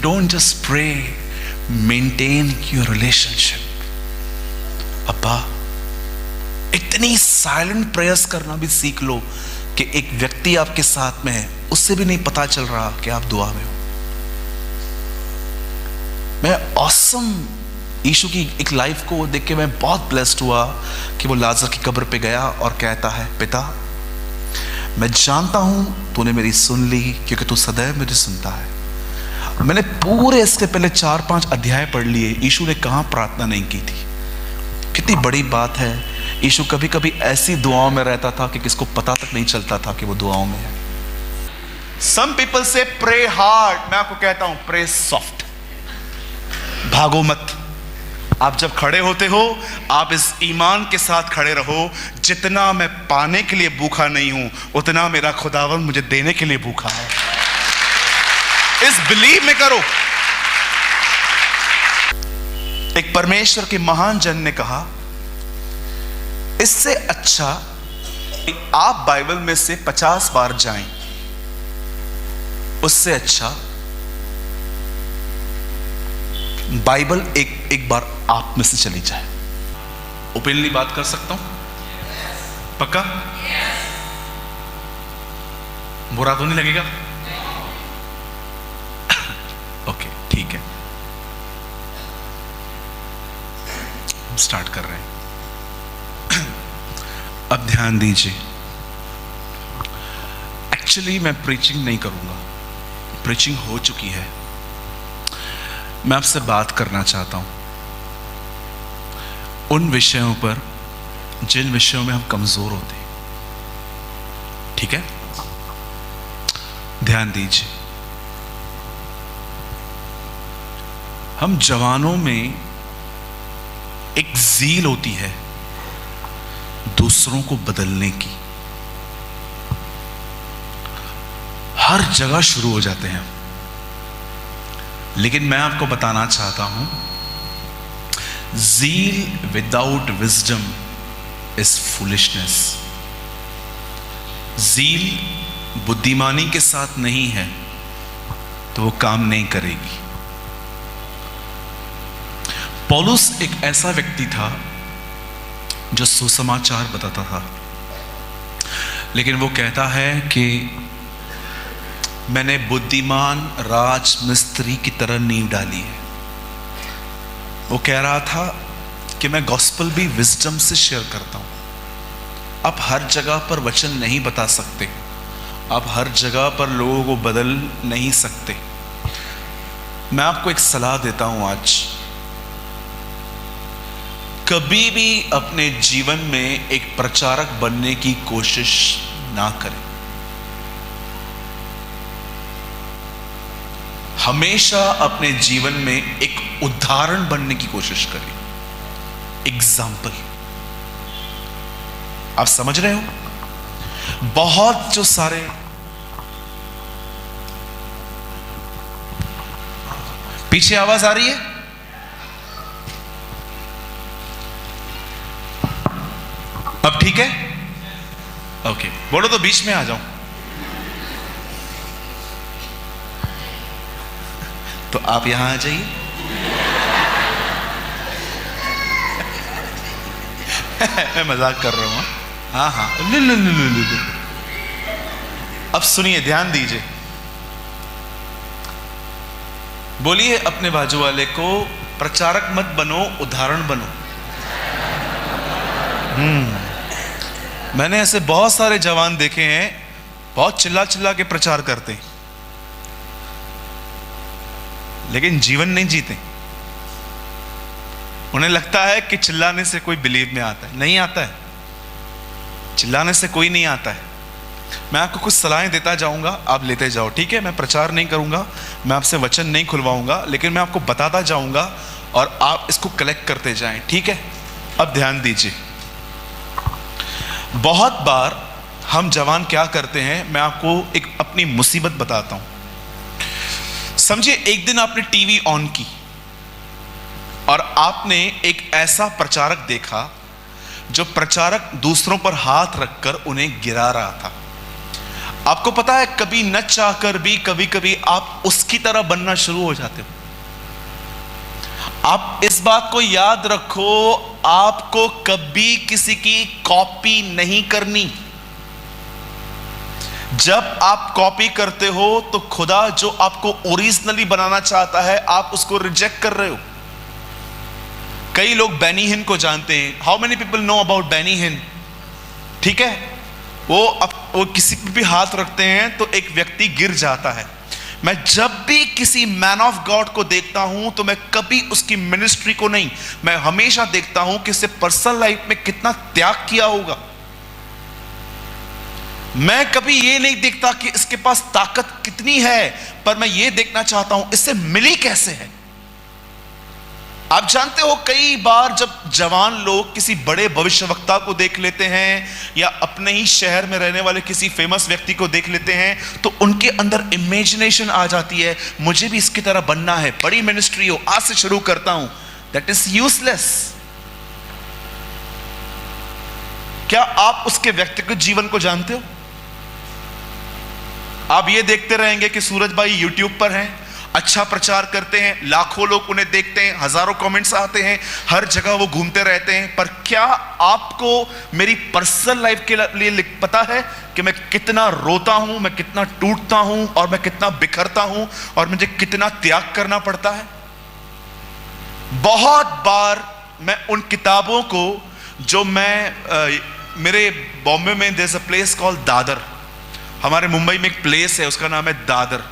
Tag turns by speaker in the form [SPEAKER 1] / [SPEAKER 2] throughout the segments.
[SPEAKER 1] don't just pray, maintain your relationship. अब्बा, इतनी silent prayers करना भी सीख लो कि एक व्यक्ति आपके साथ में है, उससे भी नहीं पता चल रहा कि आप दुआ में हो। मैं ऑसम यीशु की एक लाइफ को देख के मैं बहुत ब्लेस्ड हुआ कि वो लाजर की कब्र पे गया और कहता है, पिता मैं जानता हूं तूने मेरी सुन ली, क्योंकि तू सदैव मुझे सुनता है। मैंने पूरे इसके पहले 4-5 अध्याय पढ़ लिए, यीशु ने कहां प्रार्थना नहीं की थी। कितनी बड़ी बात है, यीशु कभी कभी ऐसी दुआओं में रहता था कि किसको पता तक नहीं चलता था कि वो दुआओं में है। सम पीपल से प्रे हार्ड, मैं आपको कहता हूं प्रे सॉफ्ट। भागो मत। आप जब खड़े होते हो, आप इस ईमान के साथ खड़े रहो, जितना मैं पाने के लिए भूखा नहीं हूं, उतना मेरा खुदावंद मुझे देने के लिए भूखा है। इस बिलीव में करो। एक परमेश्वर के महान जन ने कहा, इससे अच्छा आप बाइबल में से 50 बार जाएं, उससे अच्छा बाइबल एक बार आप में से चली जाए। ओपनली बात कर सकता हूं? पक्का? बुरा तो नहीं लगेगा? ओके, ठीक है, हम स्टार्ट कर रहे हैं। अब ध्यान दीजिए। एक्चुअली मैं प्रीचिंग नहीं करूंगा, प्रीचिंग हो चुकी है। मैं आपसे बात करना चाहता हूं उन विषयों पर जिन विषयों में हम कमजोर होते हैं। ठीक है, ध्यान दीजिए। हम जवानों में एक ज़ील होती है दूसरों को बदलने की। हर जगह शुरू हो जाते हैं, लेकिन मैं आपको बताना चाहता हूं, zeal without wisdom is foolishness. Zeal बुद्धिमानी के साथ नहीं है तो वो काम नहीं करेगी। पौलुस एक ऐसा व्यक्ति था जो सुसमाचार बताता था, लेकिन वो कहता है कि मैंने बुद्धिमान राजमिस्त्री की तरह नींव डाली है। वो कह रहा था कि मैं गॉस्पेल भी विजडम से शेयर करता हूं। आप हर जगह पर वचन नहीं बता सकते, आप हर जगह पर लोगों को बदल नहीं सकते। मैं आपको एक सलाह देता हूं आज, कभी भी अपने जीवन में एक प्रचारक बनने की कोशिश ना करें। हमेशा अपने जीवन में एक उदाहरण बनने की कोशिश करें, एग्जाम्पल। आप समझ रहे हो? बहुत जो सारे पीछे आवाज आ रही है, अब ठीक है? ओके, बोलो तो बीच में आ जाऊं। तो आप यहां आ जाइए। मैं मजाक कर रहा हूं। हाँ हाँ, ले। अब सुनिए, ध्यान दीजिए। बोलिए अपने बाजू वाले को, प्रचारक मत बनो, उदाहरण बनो। मैंने ऐसे बहुत सारे जवान देखे हैं, बहुत चिल्ला चिल्ला के प्रचार करते हैं, लेकिन जीवन नहीं जीते। उन्हें लगता है कि चिल्लाने से कोई बिलीव में आता है। नहीं आता है, चिल्लाने से कोई नहीं आता है। मैं आपको कुछ सलाहें देता जाऊंगा, आप लेते जाओ, ठीक है? मैं प्रचार नहीं करूंगा, मैं आपसे वचन नहीं खुलवाऊंगा, लेकिन मैं आपको बताता जाऊंगा और आप इसको कलेक्ट करते जाएं, ठीक है? अब ध्यान दीजिए। बहुत बार हम जवान क्या करते हैं, मैं आपको एक अपनी मुसीबत बताता हूं। समझिए, एक दिन आपने टीवी ऑन की और आपने एक ऐसा प्रचारक देखा जो प्रचारक दूसरों पर हाथ रखकर उन्हें गिरा रहा था। आपको पता है, कभी न चाहकर भी कभी कभी आप उसकी तरह बनना शुरू हो जाते हो। आप इस बात को याद रखो, आपको कभी किसी की कॉपी नहीं करनी। जब आप कॉपी करते हो तो खुदा जो आपको ओरिजिनली बनाना चाहता है, आप उसको रिजेक्ट कर रहे हो। कई लोग बेनी हिन को जानते हैं। How many people know about Benny Hinn? ठीक है, वो किसी पे भी हाथ रखते हैं तो एक व्यक्ति गिर जाता है। मैं जब भी किसी मैन ऑफ गॉड को देखता हूं तो मैं कभी उसकी मिनिस्ट्री को नहीं, मैं हमेशा देखता हूं कि इससे पर्सनल लाइफ में कितना त्याग किया होगा। मैं कभी ये नहीं देखता कि इसके पास ताकत कितनी है, पर मैं ये देखना चाहता हूं इससे मिली कैसे है। आप जानते हो, कई बार जब जवान लोग किसी बड़े भविष्यवक्ता को देख लेते हैं या अपने ही शहर में रहने वाले किसी फेमस व्यक्ति को देख लेते हैं तो उनके अंदर इमेजिनेशन आ जाती है, मुझे भी इसकी तरह बनना है, बड़ी मिनिस्ट्री हो, आज से शुरू करता हूं। That is useless. क्या आप उसके व्यक्तिगत जीवन को जानते हो? आप ये देखते रहेंगे कि सूरज भाई यूट्यूब पर हैं, अच्छा प्रचार करते हैं, लाखों लोग उन्हें देखते हैं, हजारों कमेंट्स आते हैं, हर जगह वो घूमते रहते हैं, पर क्या आपको मेरी पर्सनल लाइफ के लिए पता है कि मैं कितना रोता हूं, मैं कितना टूटता हूं और मैं कितना बिखरता हूं और मुझे कितना त्याग करना पड़ता है? बहुत बार मैं उन किताबों को जो मेरे बॉम्बे में there is a place called Dadar, हमारे मुंबई में एक प्लेस है उसका नाम है दादर,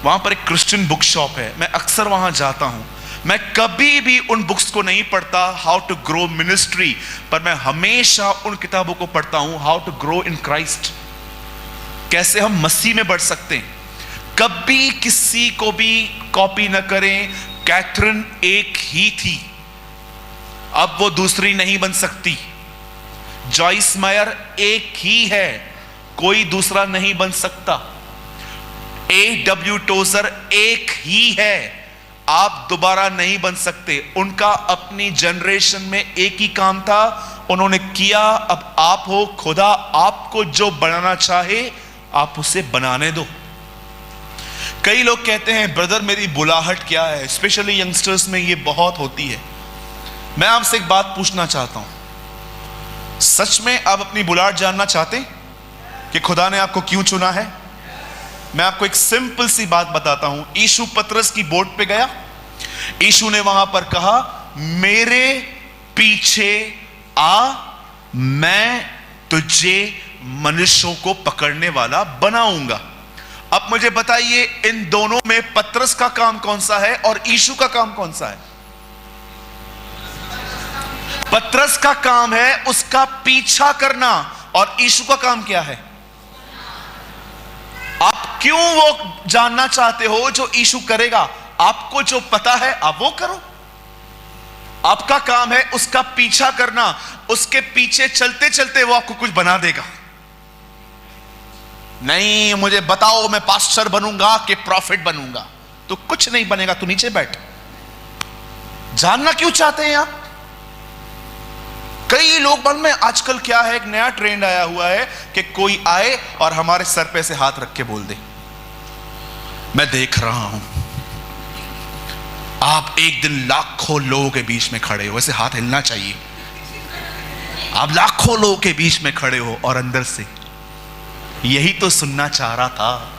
[SPEAKER 1] वहां पर एक क्रिश्चियन बुक शॉप है, मैं अक्सर वहां जाता हूं। मैं कभी भी उन बुक्स को नहीं पढ़ता हाउ टू ग्रो मिनिस्ट्री, पर मैं हमेशा उन किताबों को पढ़ता हूं how to grow in Christ, कैसे हम मसीह में बढ़ सकते हैं। कभी किसी को भी कॉपी न करें। कैथरीन एक ही थी, अब वो दूसरी नहीं बन सकती। जॉइस मायर एक ही है, कोई दूसरा नहीं बन सकता। A.W. टोजर एक ही है, आप दोबारा नहीं बन सकते। उनका अपनी जनरेशन में एक ही काम था, उन्होंने किया। अब आप हो, खुदा आपको जो बनाना चाहे आप उसे बनाने दो। कई लोग कहते हैं ब्रदर मेरी बुलाहट क्या है, स्पेशली यंगस्टर्स में ये बहुत होती है। मैं आपसे एक बात पूछना चाहता हूं, सच में आप अपनी बुलाहट जानना चाहते हैं कि खुदा ने आपको क्यों चुना है? मैं आपको एक सिंपल सी बात बताता हूं। यीशु पतरस की बोट पे गया, यीशु ने वहां पर कहा मेरे पीछे आ, मैं तुझे मनुष्यों को पकड़ने वाला बनाऊंगा। अब मुझे बताइए, इन दोनों में पतरस का काम कौन सा है और यीशु का काम कौन सा है? पतरस का काम है उसका पीछा करना, और यीशु का काम क्या है? आप क्यों वो जानना चाहते हो जो यीशु करेगा? आपको जो पता है आप वो करो। आपका काम है उसका पीछा करना, उसके पीछे चलते चलते वो आपको कुछ बना देगा। नहीं मुझे बताओ मैं पास्टर बनूंगा कि प्रॉफिट बनूंगा, तो कुछ नहीं बनेगा, तू नीचे बैठ। जानना क्यों चाहते हैं आप? कई लोग मन में आजकल क्या है, एक नया ट्रेंड आया हुआ है कि कोई आए और हमारे सर पे से हाथ रख के बोल दे मैं देख रहा हूं। आप एक दिन लाखों लोगों के बीच में खड़े हो, ऐसे हाथ हिलना चाहिए। आप लाखों लोगों के बीच में खड़े हो और अंदर से यही तो सुनना चाह रहा था।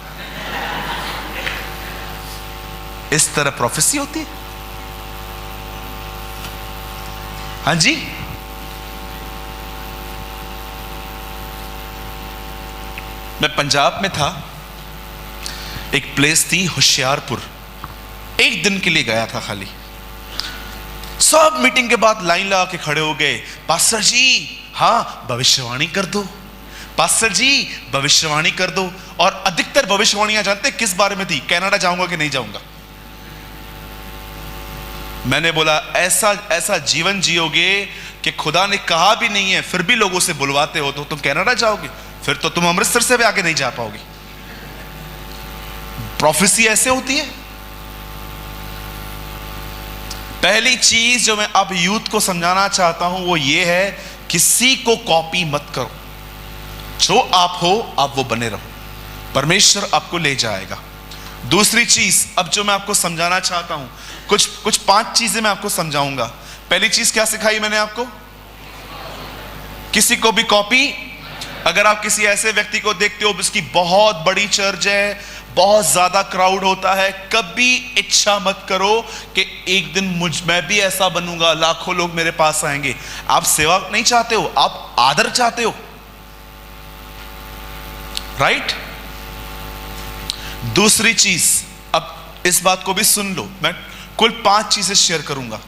[SPEAKER 1] इस तरह प्रोफेसी होती है। हाँ जी, मैं पंजाब में था, एक प्लेस थी होशियारपुर, एक दिन के लिए गया था खाली। सब मीटिंग के बाद लाइन लगा के खड़े हो गए, पास्टर जी हाँ भविष्यवाणी कर दो, पास्टर जी भविष्यवाणी कर दो। और अधिकतर भविष्यवाणियां जानते किस बारे में थी? कनाडा जाऊंगा कि नहीं जाऊंगा। मैंने बोला ऐसा ऐसा जीवन जियोगे कि खुदा ने कहा भी नहीं है फिर भी लोगों से बुलवाते हो, तो तुम कनाडा जाओगे, फिर तो तुम अमृतसर से भी आगे नहीं जा पाओगे। प्रोफेसी ऐसे होती है। पहली चीज जो मैं अब यूथ को समझाना चाहता हूं वो ये है, किसी को कॉपी मत करो। जो आप हो आप वो बने रहो, परमेश्वर आपको ले जाएगा। दूसरी चीज अब जो मैं आपको समझाना चाहता हूं, कुछ 5 चीजें मैं आपको समझाऊंगा। पहली चीज क्या सिखाई मैंने आपको? किसी को भी कॉपी, अगर आप किसी ऐसे व्यक्ति को देखते हो जिसकी बहुत बड़ी चर्च है, बहुत ज्यादा क्राउड होता है, कभी इच्छा मत करो कि एक दिन मैं भी ऐसा बनूंगा, लाखों लोग मेरे पास आएंगे। आप सेवा नहीं चाहते हो, आप आदर चाहते हो, राइट? दूसरी चीज, अब इस बात को भी सुन लो, मैं कुल 5 चीजें शेयर करूंगा।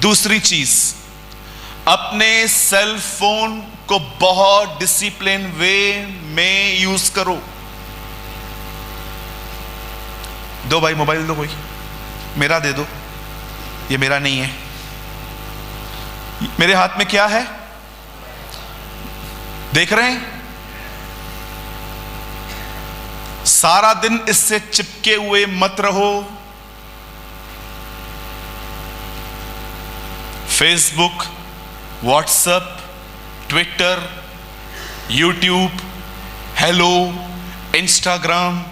[SPEAKER 1] दूसरी चीज, अपने सेल फोन को बहुत डिसिप्लिन वे में यूज करो। दो भाई मोबाइल दो, कोई मेरा दे दो, ये मेरा नहीं है। मेरे हाथ में क्या है देख रहे हैं? सारा दिन इससे चिपके हुए मत रहो। Facebook, WhatsApp, Twitter, YouTube, hello, Instagram,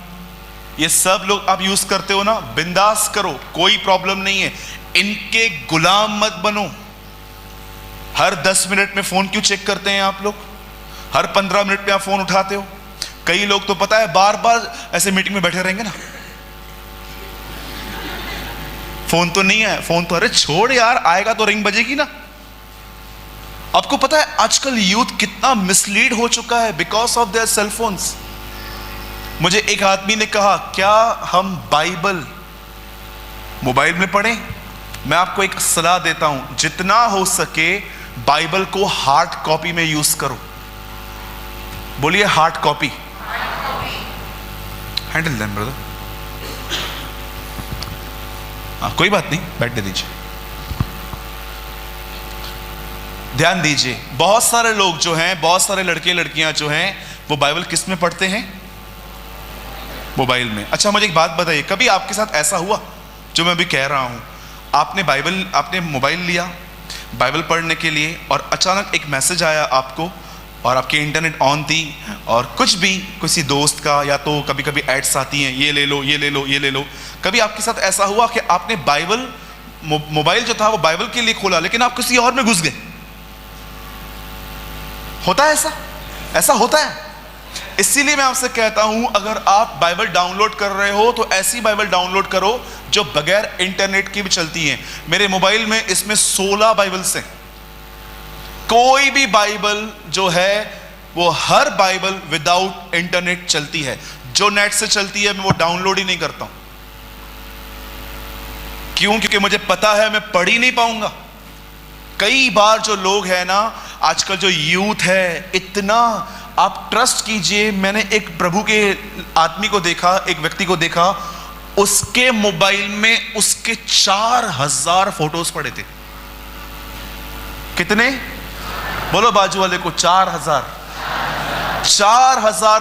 [SPEAKER 1] ये सब लोग आप यूज करते हो ना, बिंदास करो, कोई प्रॉब्लम नहीं है। इनके गुलाम मत बनो। हर 10 मिनट में फोन क्यों चेक करते हैं आप लोग? हर 15 मिनट में आप फोन उठाते हो। कई लोग तो पता है बार बार ऐसे मीटिंग में बैठे रहेंगे ना, फोन तो नहीं है, फोन तो, अरे छोड़ यार, आएगा तो रिंग बजेगी ना। आपको पता है आजकल यूथ कितना मिसलीड हो चुका है because of their cell phones. मुझे एक आदमी ने कहा, क्या हम बाइबल मोबाइल में पढ़ें? मैं आपको एक सलाह देता हूं, जितना हो सके बाइबल को हार्ड कॉपी में यूज करो। बोलिए hard copy. Handle them brother. कोई बात नहीं, बैठने दीजिए। ध्यान दीजिए, बहुत सारे लोग जो हैं, बहुत सारे लड़के लड़कियां जो हैं, वो बाइबल किस में पढ़ते हैं? मोबाइल में। अच्छा मुझे एक बात बताइए, कभी आपके साथ ऐसा हुआ जो मैं अभी कह रहा हूं, आपने मोबाइल लिया बाइबल पढ़ने के लिए और अचानक एक मैसेज आया आपको और आपकी इंटरनेट ऑन थी और कुछ भी किसी दोस्त का, या तो कभी कभी एड्स आती हैं, ये ले लो, ये ले लो, ये ले लो। कभी आपके साथ ऐसा हुआ कि आपने बाइबल, मोबाइल जो था वो बाइबल के लिए खोला लेकिन आप किसी और में घुस गए? होता है ऐसा होता है। इसीलिए मैं आपसे कहता हूं, अगर आप बाइबल डाउनलोड कर रहे हो तो ऐसी बाइबल डाउनलोड करो जो बगैर इंटरनेट की भी चलती है। मेरे मोबाइल में इसमें 16 बाइबल्स हैं। कोई भी बाइबल जो है वो हर बाइबल विदाउट इंटरनेट चलती है। जो नेट से चलती है मैं वो डाउनलोड ही नहीं करता हूं। क्यों? क्योंकि मुझे पता है मैं पढ़ ही नहीं पाऊंगा। कई बार जो लोग हैं ना, आजकल जो यूथ है, इतना, आप ट्रस्ट कीजिए, मैंने एक प्रभु के आदमी को देखा, एक व्यक्ति को देखा, उसके मोबाइल में उसके 4000 फोटोज पड़े थे। कितने? बोलो बाजू वाले को, 4000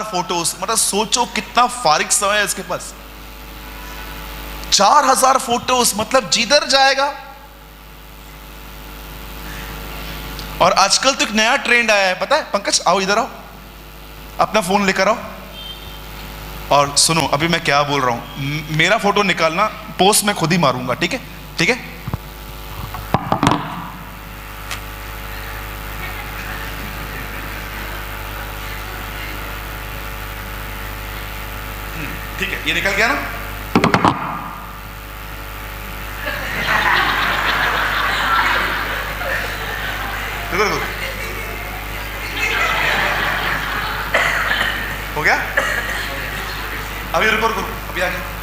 [SPEAKER 1] फोटोज। मतलब सोचो कितना फारिग समय है इसके पास। 4000 फोटोज, मतलब जिधर जाएगा। और आजकल तो एक नया ट्रेंड आया है, पता है पंकज? आओ इधर आओ, अपना फोन लेकर आओ और सुनो अभी मैं क्या बोल रहा हूं। मेरा फोटो निकालना, पोस्ट मैं खुद ही मारूंगा, ठीक है? ठीक है, ठीक है, ये निकल गया ना? हो गया? अभी रुको, अभी आ गया।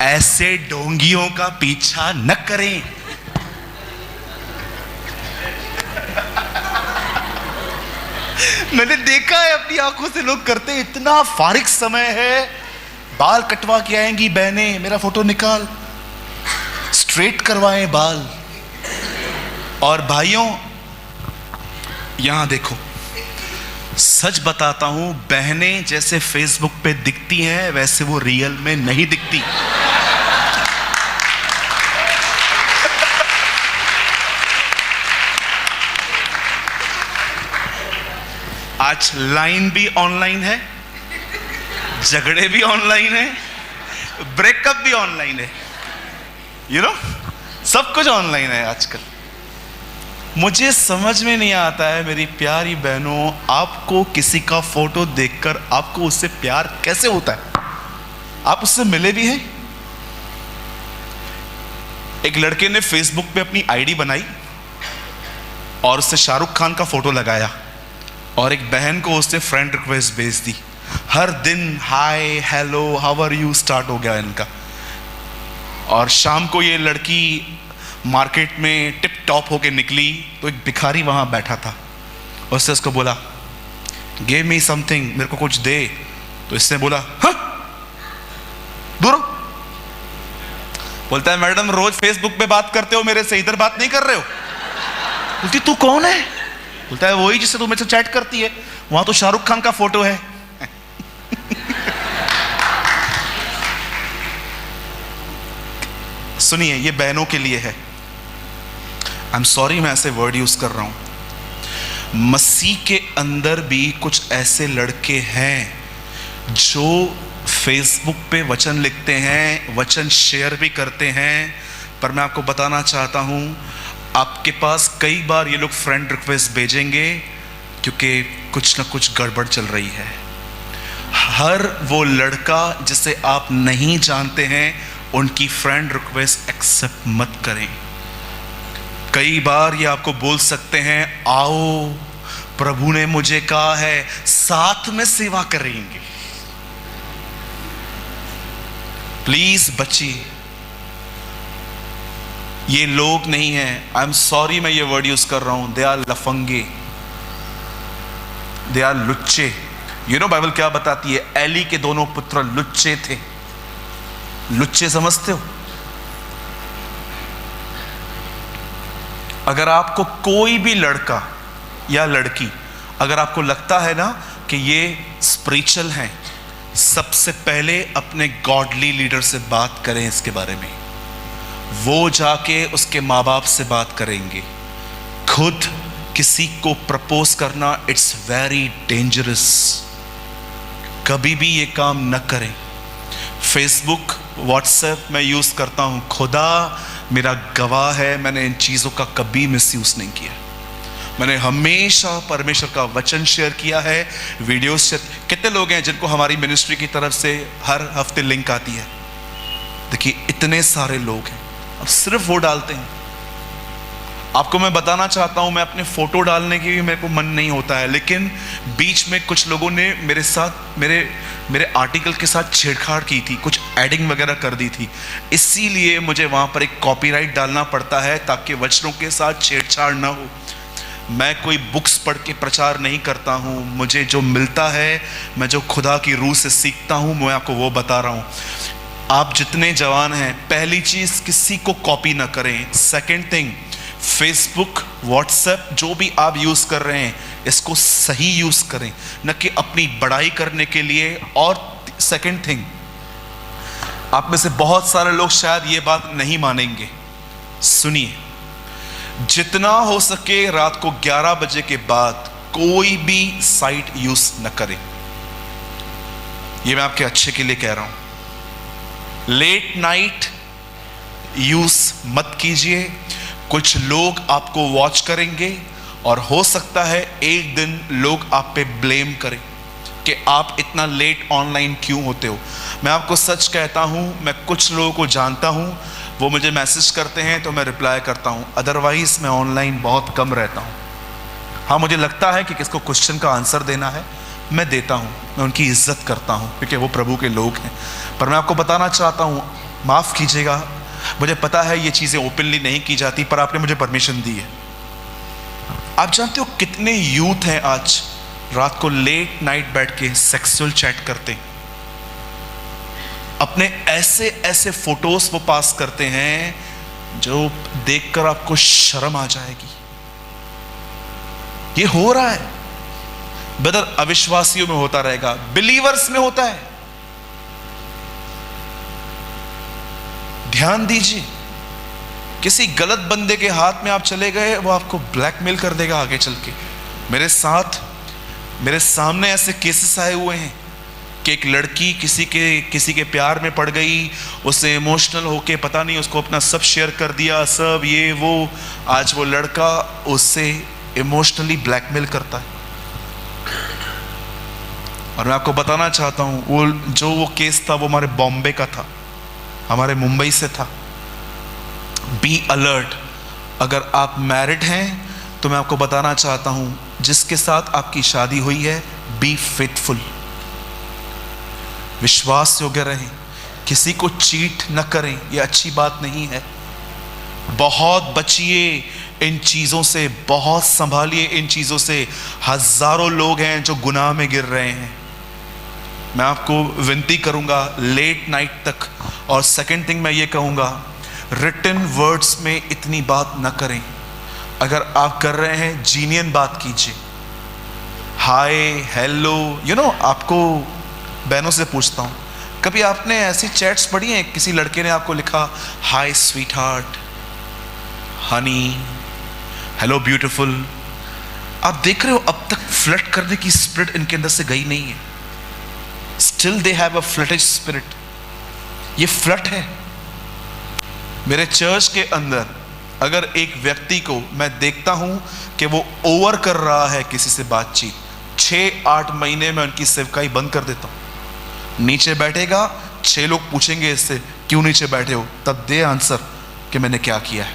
[SPEAKER 1] ऐसे ढोंगियों का पीछा न करें। मैंने देखा है अपनी आंखों से, लोग करते हैं। इतना फारिग समय है, बाल कटवा के आएंगी बहनें, मेरा फोटो निकाल, स्ट्रेट करवाएं बाल। और भाइयों यहां देखो, सच बताता हूं, बहनें जैसे फेसबुक पे दिखती हैं वैसे वो रियल में नहीं दिखती। आज लाइन भी ऑनलाइन है, झगड़े भी ऑनलाइन है, ब्रेकअप भी ऑनलाइन है, सब कुछ ऑनलाइन है आजकल। मुझे समझ में नहीं आता है मेरी प्यारी बहनों, आपको किसी का फोटो देखकर आपको उससे प्यार कैसे होता है? आप उससे मिले भी हैं? एक लड़के ने फेसबुक पे अपनी आईडी बनाई और उससे शाहरुख खान का फोटो लगाया और एक बहन को उसने फ्रेंड रिक्वेस्ट भेज दी। हर दिन hi hello how are you start हो गया इनका। और शाम को ये लड़की मार्केट में टिप टॉप होके निकली तो एक भिखारी वहां बैठा था। उससे उसको बोला गिव मी समथिंग, मेरे को कुछ दे। तो इसने बोला हाँ दूर। बोलता है मैडम रोज फेसबुक पे बात करते हो मेरे से, इधर बात नहीं कर रहे हो। बोलती तू कौन है? बोलता है वही जिससे तू मेरे से चैट करती है, वहां तो शाहरुख खान का फोटो है। सुनिए, ये बहनों के लिए है। आई एम सॉरी मैं ऐसे वर्ड यूज कर रहा हूं। मसीह के अंदर भी कुछ ऐसे लड़के हैं जो फेसबुक पे वचन लिखते हैं, वचन शेयर भी करते हैं, पर मैं आपको बताना चाहता हूं आपके पास कई बार ये लोग फ्रेंड रिक्वेस्ट भेजेंगे क्योंकि कुछ ना कुछ गड़बड़ चल रही है। हर वो लड़का जिसे आप नहीं जानते हैं उनकी फ्रेंड रिक्वेस्ट एक्सेप्ट मत करें। कई बार ये आपको बोल सकते हैं आओ प्रभु ने मुझे कहा है साथ में सेवा करेंगे। प्लीज बचिए, ये लोग नहीं हैं। आई एम सॉरी मैं ये वर्ड यूज कर रहा हूं, दे आर लफंगे, दे आर लुच्चे। बाइबल क्या बताती है? एली के दोनों पुत्र लुच्चे थे। लुच्चे समझते हो? अगर आपको कोई भी लड़का या लड़की, अगर आपको लगता है ना कि ये स्पिरिचुअल हैं, सबसे पहले अपने गॉडली लीडर से बात करें इसके बारे में। वो जाके उसके माँ बाप से बात करेंगे। खुद किसी को प्रपोज करना इट्स वेरी डेंजरस। कभी भी ये काम न करें। फेसबुक व्हाट्सएप मैं यूज करता हूं, खुदा मेरा गवाह है, मैंने इन चीजों का कभी मिसयूज नहीं किया। मैंने हमेशा परमेश्वर का वचन शेयर किया है, वीडियोस शेयर। कितने लोग हैं जिनको हमारी मिनिस्ट्री की तरफ से हर हफ्ते लिंक आती है? देखिए इतने सारे लोग हैं, अब सिर्फ वो डालते हैं। आपको मैं बताना चाहता हूं, मैं अपने फोटो डालने की भी मेरे को मन नहीं होता है, लेकिन बीच में कुछ लोगों ने मेरे साथ मेरे आर्टिकल के साथ छेड़छाड़ की थी, कुछ एडिंग वगैरह कर दी थी, इसीलिए मुझे वहां पर एक कॉपीराइट डालना पड़ता है ताकि वचनों के साथ छेड़छाड़ ना हो। मैं कोई बुक्स पढ़ के प्रचार नहीं करता हूं, मुझे जो मिलता है, मैं जो खुदा की रूह से सीखता हूं, मैं आपको वो बता रहा हूं। आप जितने जवान हैं, पहली चीज किसी को कॉपी ना करें। सेकंड थिंग, फेसबुक व्हाट्सएप जो भी आप यूज कर रहे हैं इसको सही यूज करें, न कि अपनी बड़ाई करने के लिए। और सेकंड थिंग, आप में से बहुत सारे लोग शायद ये बात नहीं मानेंगे, सुनिए, जितना हो सके रात को 11 बजे के बाद कोई भी साइट यूज न करें। ये मैं आपके अच्छे के लिए कह रहा हूं। लेट नाइट यूज मत कीजिए। कुछ लोग आपको वॉच करेंगे और हो सकता है एक दिन लोग आप पे ब्लेम करें कि आप इतना लेट ऑनलाइन क्यों होते हो। मैं आपको सच कहता हूं, मैं कुछ लोगों को जानता हूं, वो मुझे मैसेज करते हैं तो मैं रिप्लाई करता हूं, अदरवाइज मैं ऑनलाइन बहुत कम रहता हूं। हाँ, मुझे लगता है कि किसको क्वेश्चन का आंसर देना है, मैं देता हूं, मैं उनकी इज्जत करता हूं क्योंकि वो प्रभु के लोग हैं। पर मैं आपको बताना चाहता हूं, माफ कीजिएगा, मुझे पता है ये चीजें ओपनली नहीं की जाती, पर आपने मुझे परमिशन दी है। आप जानते हो कितने यूथ हैं आज रात को लेट नाइट बैठ के सेक्सुअल चैट करते हैं, अपने ऐसे ऐसे फोटोज वो पास करते हैं जो देखकर आपको शर्म आ जाएगी। ये हो रहा है, बदर अविश्वासियों में होता रहेगा, बिलीवर्स में होता है। ध्यान दीजिए, किसी गलत बंदे के हाथ में आप चले गए, वो आपको ब्लैकमेल कर देगा आगे चल के। मेरे सामने ऐसे केसेस आए हुए हैं कि एक लड़की किसी के प्यार में पड़ गई, उससे इमोशनल होके पता नहीं उसको अपना सब शेयर कर दिया, सब ये वो। आज वो लड़का उससे इमोशनली ब्लैकमेल करता है। और मैं आपको बताना चाहता हूं, वो केस था, वो हमारे बॉम्बे का था, हमारे मुंबई से था। Be alert. अगर आप मैरिड हैं तो मैं आपको बताना चाहता हूं, जिसके साथ आपकी शादी हुई है, बी फेथफुल, विश्वास योग्य रहें, किसी को चीट न करें। यह अच्छी बात नहीं है। बहुत बचिए इन चीज़ों से, बहुत संभालिए इन चीज़ों से। हजारों लोग हैं जो गुनाह में गिर रहे हैं। मैं आपको विनती करूंगा लेट नाइट तक। और सेकंड थिंग मैं ये कहूंगा, रिटन वर्ड्स में इतनी बात न करें। अगर आप कर रहे हैं, जीनियन बात कीजिए, हाय हेलो। आपको बहनों से पूछता हूं, कभी आपने ऐसी चैट्स पढ़ी हैं, किसी लड़के ने आपको लिखा hi sweetheart, honey, hello beautiful. आप देख रहे हो अब तक फ्लर्ट करने की स्पिरिट इनके अंदर से गई नहीं है। Still they have a flirtish spirit. ये फ्लर्ट है। मेरे चर्च के अंदर अगर एक व्यक्ति को मैं देखता हूं कि वो ओवर कर रहा है किसी से बातचीत, 6-8 महीने में उनकी सेवकाई बंद कर देता हूं। नीचे बैठेगा, 6 लोग पूछेंगे इससे क्यों नीचे बैठे हो, तब दे आंसर कि मैंने क्या किया है।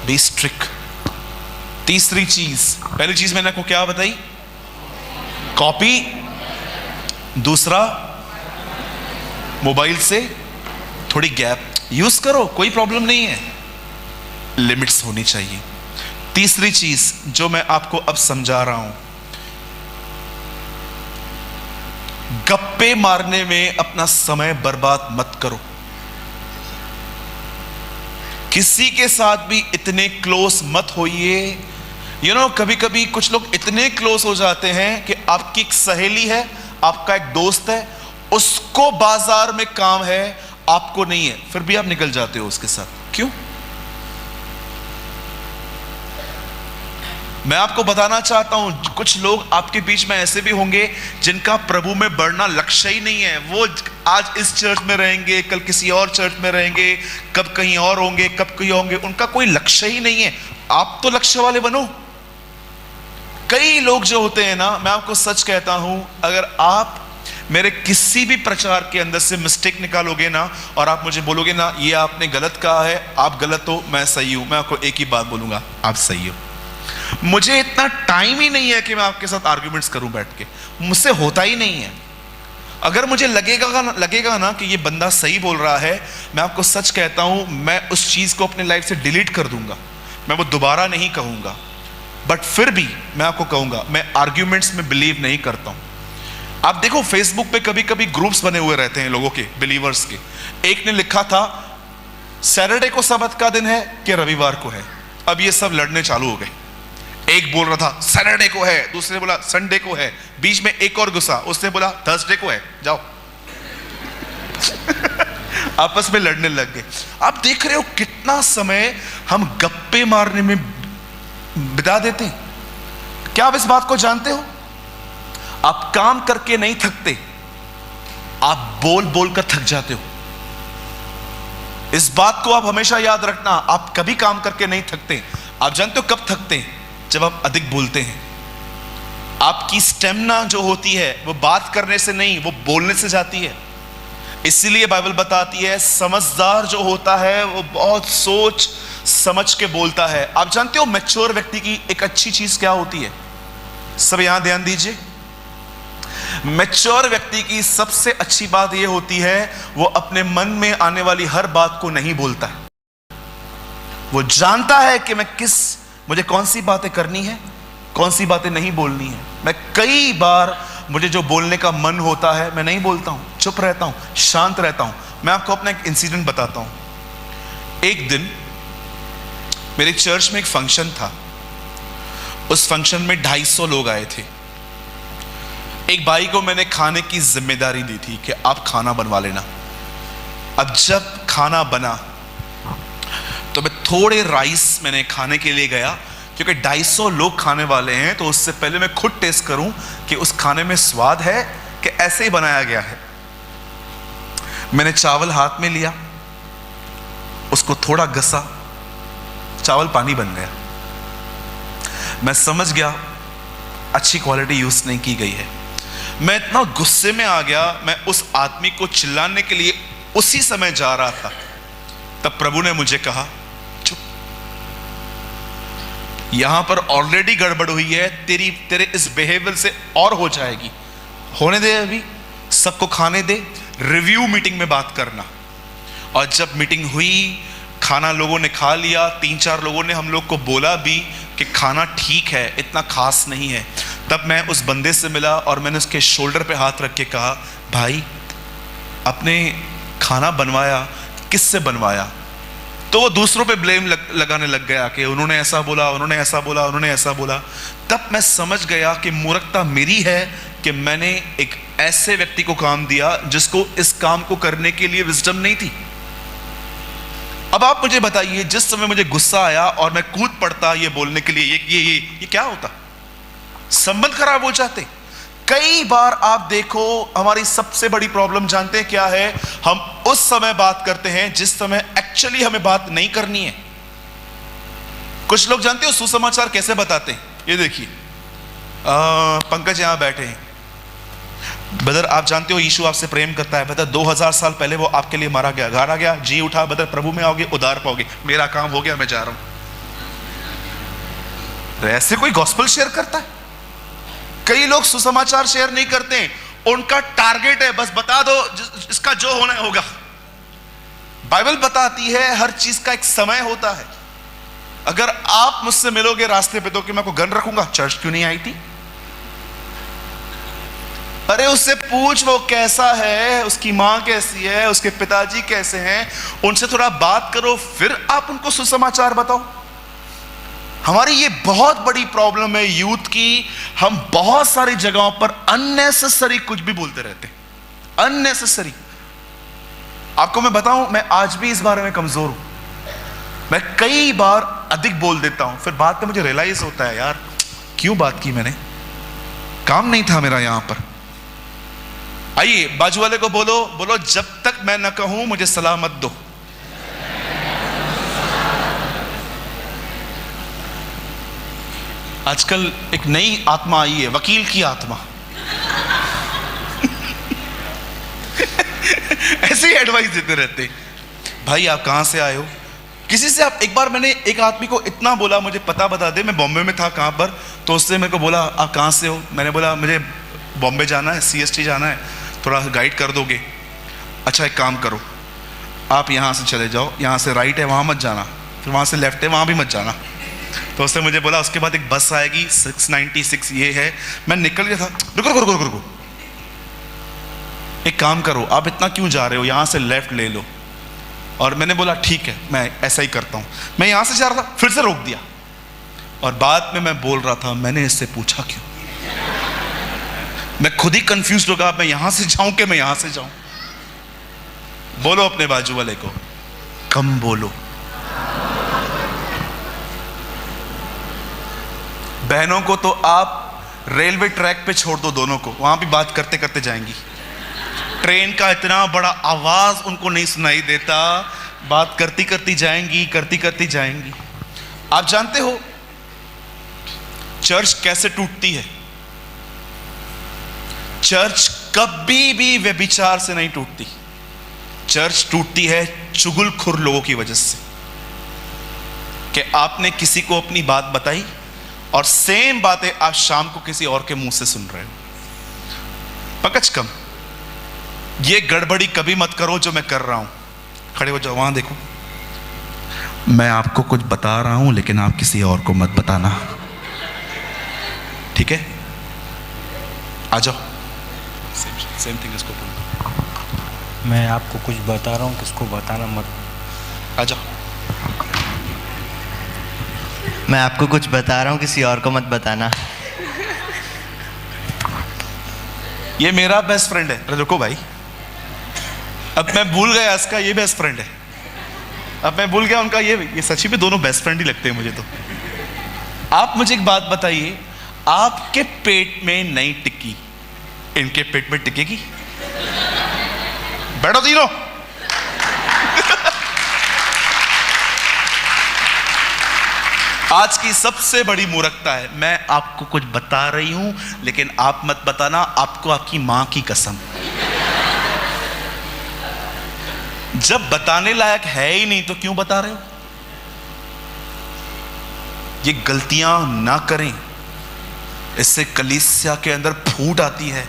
[SPEAKER 1] Be strict. तीसरी चीज, पहली चीज मैंने आपको क्या बताई, कॉपी। दूसरा, मोबाइल से थोड़ी गैप यूज करो, कोई प्रॉब्लम नहीं है, लिमिट्स होनी चाहिए। तीसरी चीज जो मैं आपको अब समझा रहा हूं, गप्पे मारने में अपना समय बर्बाद मत करो। किसी के साथ भी इतने क्लोज मत होइए। कभी कभी कुछ लोग इतने क्लोज हो जाते हैं कि आपकी एक सहेली है, आपका एक दोस्त है, उसको बाजार में काम है, आपको नहीं है, फिर भी आप निकल जाते हो उसके साथ। क्यों? मैं आपको बताना चाहता हूं, कुछ लोग आपके बीच में ऐसे भी होंगे जिनका प्रभु में बढ़ना लक्ष्य ही नहीं है। वो आज इस चर्च में रहेंगे, कल किसी और चर्च में रहेंगे, कब कहीं और होंगे, कब कहीं होंगे, उनका कोई लक्ष्य ही नहीं है। आप तो लक्ष्य वाले बनो। कई लोग जो होते हैं ना, मैं आपको सच कहता हूं, अगर आप मेरे किसी भी प्रचार के अंदर से मिस्टेक निकालोगे ना, और आप मुझे बोलोगे ना ये आपने गलत कहा है, आप गलत हो, मैं सही हूं, मैं आपको एक ही बात बोलूंगा, आप सही हो। मुझे इतना टाइम ही नहीं है कि मैं आपके साथ आर्ग्यूमेंट्स करूं बैठ के, मुझसे होता ही नहीं है। अगर मुझे लगेगा ना कि ये बंदा सही बोल रहा है, मैं आपको सच कहता हूं, मैं उस चीज को अपने लाइफ से डिलीट कर दूंगा, मैं वो दोबारा नहीं कहूंगा। बट फिर भी मैं आपको कहूंगा, मैं आर्ग्यूमेंट्स में बिलीव नहीं करता हूं। आप देखो फेसबुक पे कभी कभी ग्रुप्स बने हुए रहते हैं लोगों के, बिलीवर्स के। एक ने लिखा था सैटरडे को सबत का दिन है कि रविवार को है। अब ये सब लड़ने चालू हो गए। एक बोल रहा था सैटरडे को है, दूसरे ने बोला संडे को है, बीच में एक और गुस्सा, उसने बोला थर्सडे को है, जाओ। आपस में लड़ने लग गए। आप देख रहे हो कितना समय हम गप्पे मारने में बिता देते हैं। क्या आप इस बात को जानते हो? आप काम करके नहीं थकते, आप बोल बोल कर थक जाते हो। इस बात को आप हमेशा याद रखना, आप कभी काम करके नहीं थकते। आप जानते हो कब थकते हैं? जब आप अधिक बोलते हैं। आपकी स्टेमिना जो होती है वो बात करने से नहीं, वो बोलने से जाती है। इसीलिए बाइबल बताती है समझदार जो होता है वो बहुत सोच समझ के बोलता है। आप जानते हो मैच्योर व्यक्ति की एक अच्छी चीज क्या होती है? सब यहां ध्यान दीजिए। मैच्योर व्यक्ति की सबसे अच्छी बात यह होती है वो अपने मन में आने वाली हर बात को नहीं बोलता है। वो जानता है कि मुझे कौन सी बातें करनी है, कौन सी बातें नहीं बोलनी है। मैं कई बार मुझे जो बोलने का मन होता है मैं नहीं बोलता हूं, चुप रहता हूं, शांत रहता हूं। मैं आपको अपना एक इंसिडेंट बताता हूं। एक दिन मेरे चर्च में एक फंक्शन था। उस फंक्शन में 250 लोग आए थे। एक भाई को मैंने खाने की जिम्मेदारी दी थी कि आप खाना बनवा लेना। अब जब खाना बना तो मैं थोड़े राइस मैंने खाने के लिए गया, क्योंकि 250 लोग खाने वाले हैं, तो उससे पहले मैं खुद टेस्ट करूं कि उस खाने में स्वाद है कि ऐसे ही बनाया गया है। मैंने चावल हाथ में लिया, उसको थोड़ा घसा, चावल पानी बन गया। मैं समझ गया अच्छी क्वालिटी यूज नहीं की गई है। मैं इतना गुस्से में आ गया, मैं उस आदमी को चिल्लाने के लिए उसी समय जा रहा था। तब प्रभु ने मुझे कहा, चुप, यहां पर ऑलरेडी गड़बड़ हुई है, तेरे इस बिहेवियर से और हो जाएगी। होने दे, अभी सबको खाने दे, रिव्यू मीटिंग में बात करना। और जब मीटिंग हुई, खाना लोगों ने खा लिया, 3-4 लोगों ने हम लोग को बोला भी कि खाना ठीक है, इतना खास नहीं है। तब मैं उस बंदे से मिला और मैंने उसके शोल्डर पे हाथ रख के कहा, भाई आपने खाना बनवाया, किससे बनवाया? तो वो दूसरों पे ब्लेम लगाने लग गया कि उन्होंने ऐसा बोला, उन्होंने ऐसा बोला, उन्होंने ऐसा बोला। तब मैं समझ गया कि मूर्खता मेरी है कि मैंने एक ऐसे व्यक्ति को काम दिया जिसको इस काम को करने के लिए विजडम नहीं थी। अब आप मुझे बताइए, जिस समय मुझे गुस्सा आया और मैं कूद पड़ता ये बोलने के लिए, ये क्या होता? संबंध खराब हो जाते। कई बार आप देखो, हमारी सबसे बड़ी प्रॉब्लम जानते हैं क्या है? हम उस समय बात करते हैं जिस समय एक्चुअली हमें बात नहीं करनी है। कुछ लोग जानते हो सुसमाचार कैसे बताते हैं? ये देखिए, पंकज यहां बैठे हैं। ब्रदर आप जानते हो यीशु आपसे प्रेम करता है। ब्रदर 2000 साल पहले वो आपके लिए मारा गया, गाड़ा गया, जी उठा। ब्रदर प्रभु में आओगे, उद्धार पाओगे, मेरा काम हो गया, मैं जा रहा हूं। तो ऐसे कोई गॉस्पेल शेयर करता है? कई लोग सुसमाचार शेयर नहीं करते, उनका टारगेट है बस बता दो इसका जो होना होगा। बाइबल बताती है हर चीज का एक समय होता है। अगर आप मुझसे मिलोगे रास्ते पे तो कि मैं को गन रखूंगा, चर्च क्यों नहीं आई थी? अरे उससे पूछ वो कैसा है, उसकी मां कैसी है, उसके पिताजी कैसे हैं, उनसे थोड़ा बात करो, फिर आप उनको सुसमाचार बताओ। हमारी ये बहुत बड़ी प्रॉब्लम है यूथ की। हम बहुत सारी जगहों पर अननेसेसरी कुछ भी बोलते रहते हैं, अननेसेसरी। आपको मैं बताऊं, मैं आज भी इस बारे में कमजोर हूं। मैं कई बार अधिक बोल देता हूं, फिर बाद में मुझे रियलाइज होता है यार क्यों बात की मैंने, काम नहीं था मेरा यहां पर। आइए बाजू वाले को बोलो, बोलो जब तक मैं न कहूं मुझे सलाह मत दो। आजकल एक नई आत्मा आई है, वकील की आत्मा। ऐसे ही एडवाइस देते रहते, भाई आप कहां से आए हो, किसी से आप। एक बार मैंने एक आदमी को इतना बोला, मुझे पता बता दे, मैं बॉम्बे में था, कहां पर, तो उससे मेरे को बोला आप कहां से हो। मैंने बोला मुझे बॉम्बे जाना है, CST जाना है, थोड़ा गाइड कर दोगे? अच्छा एक काम करो, आप यहाँ से चले जाओ, यहाँ से राइट है वहाँ मत जाना, फिर वहाँ से लेफ्ट है वहाँ भी मत जाना। तो उसने मुझे बोला उसके बाद एक बस आएगी 696 ये है। मैं निकल गया था, रुको रुको रुको रुको, एक काम करो, आप इतना क्यों जा रहे हो, यहाँ से लेफ्ट ले लो। और मैंने बोला ठीक है मैं ऐसा ही करता हूँ। मैं यहाँ से जा रहा था, फिर से रोक दिया, और बाद में मैं बोल रहा था मैंने इससे पूछा क्यों। मैं खुद ही कंफ्यूज होगा, मैं यहां से जाऊं कि मैं यहां से जाऊं। बोलो अपने बाजू वाले को, कम बोलो। बहनों को तो आप रेलवे ट्रैक पे छोड़ दो, दोनों को, वहां भी बात करते करते जाएंगी। ट्रेन का इतना बड़ा आवाज उनको नहीं सुनाई देता, बात करती करती जाएंगी, करती करती जाएंगी। आप जानते हो चर्च कैसे टूटती है? चर्च कभी भी व्यभिचार से नहीं टूटती। चर्च टूटती है चुगलखोर लोगों की वजह से, कि आपने किसी को अपनी बात बताई और सेम बातें आप शाम को किसी और के मुंह से सुन रहे हो। पकच कम, ये गड़बड़ी कभी मत करो जो मैं कर रहा हूं। खड़े हो जाओ, वहां देखो, मैं आपको कुछ बता रहा हूं लेकिन आप किसी और को मत बताना। ठीक है, आ जाओ। सेम थिंग इसको बोल दो।
[SPEAKER 2] मैं आपको कुछ बता रहा हूँ, किसको बताना मत।
[SPEAKER 1] आ जाओ।
[SPEAKER 3] मैं आपको कुछ बता रहा हूँ, किसी और को मत बताना।
[SPEAKER 1] ये मेरा बेस्ट फ्रेंड है। अरे रुको भाई, अब मैं भूल गया इसका ये बेस्ट फ्रेंड है। अब मैं भूल गया उनका ये सच्ची में दोनों बेस्ट फ्रेंड ही लगते हैं मुझे तो। आप मुझे एक बात बताइए, आपके पेट में नहीं टिकी, इनके पेट में टिकेगी? बैठो तीनों। आज की सबसे बड़ी मूर्खता है, मैं आपको कुछ बता रही हूं लेकिन आप मत बताना, आपको आपकी मां की कसम। जब बताने लायक है ही नहीं तो क्यों बता रहे हो? ये गलतियां ना करें, इससे कलीसिया के अंदर फूट आती है।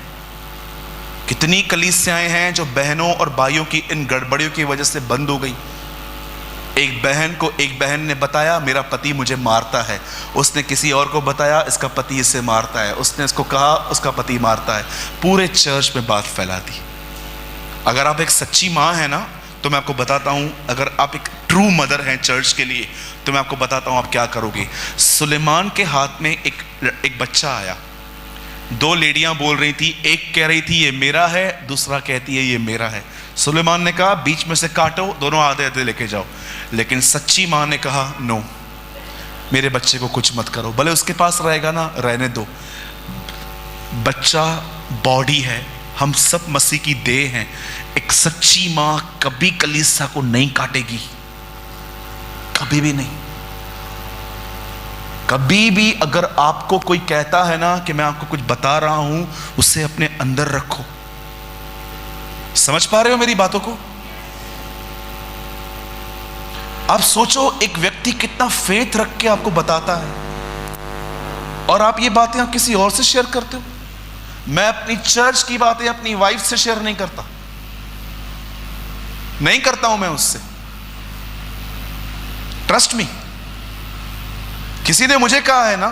[SPEAKER 1] कितनी कलीसियाएं हैं जो बहनों और भाइयों की इन गड़बड़ियों की वजह से बंद हो गई। एक बहन ने बताया मेरा पति मुझे मारता है, उसने किसी और को बताया इसका पति इसे मारता है, उसने इसको कहा उसका पति मारता है, पूरे चर्च में बात फैला दी। अगर आप एक सच्ची मां है ना तो मैं आपको बताता हूं, अगर आप एक ट्रू मदर हैं चर्च के लिए तो मैं आपको बताता हूं आप क्या करोगे। सुलेमान के हाथ में एक बच्चा आया, दो लेडियां बोल रही थी, एक कह रही थी ये मेरा है, दूसरा कहती है ये मेरा है। सुलेमान ने कहा बीच में से काटो, दोनों आधे आधे लेके जाओ। लेकिन सच्ची मां ने कहा नो, मेरे बच्चे को कुछ मत करो, भले उसके पास रहेगा ना, रहने दो। बच्चा बॉडी है, हम सब मसीह की देह हैं। एक सच्ची मां कभी कलीसिया को नहीं काटेगी, कभी भी नहीं। कभी भी अगर आपको कोई कहता है ना कि मैं आपको कुछ बता रहा हूं, उसे अपने अंदर रखो। समझ पा रहे हो मेरी बातों को? आप सोचो एक व्यक्ति कितना फेथ रख के आपको बताता है और आप ये बातें आप किसी और से शेयर करते हो। मैं अपनी चर्च की बातें अपनी वाइफ से शेयर नहीं करता, नहीं करता हूं मैं उससे। ट्रस्ट मी, किसी ने मुझे कहा है ना,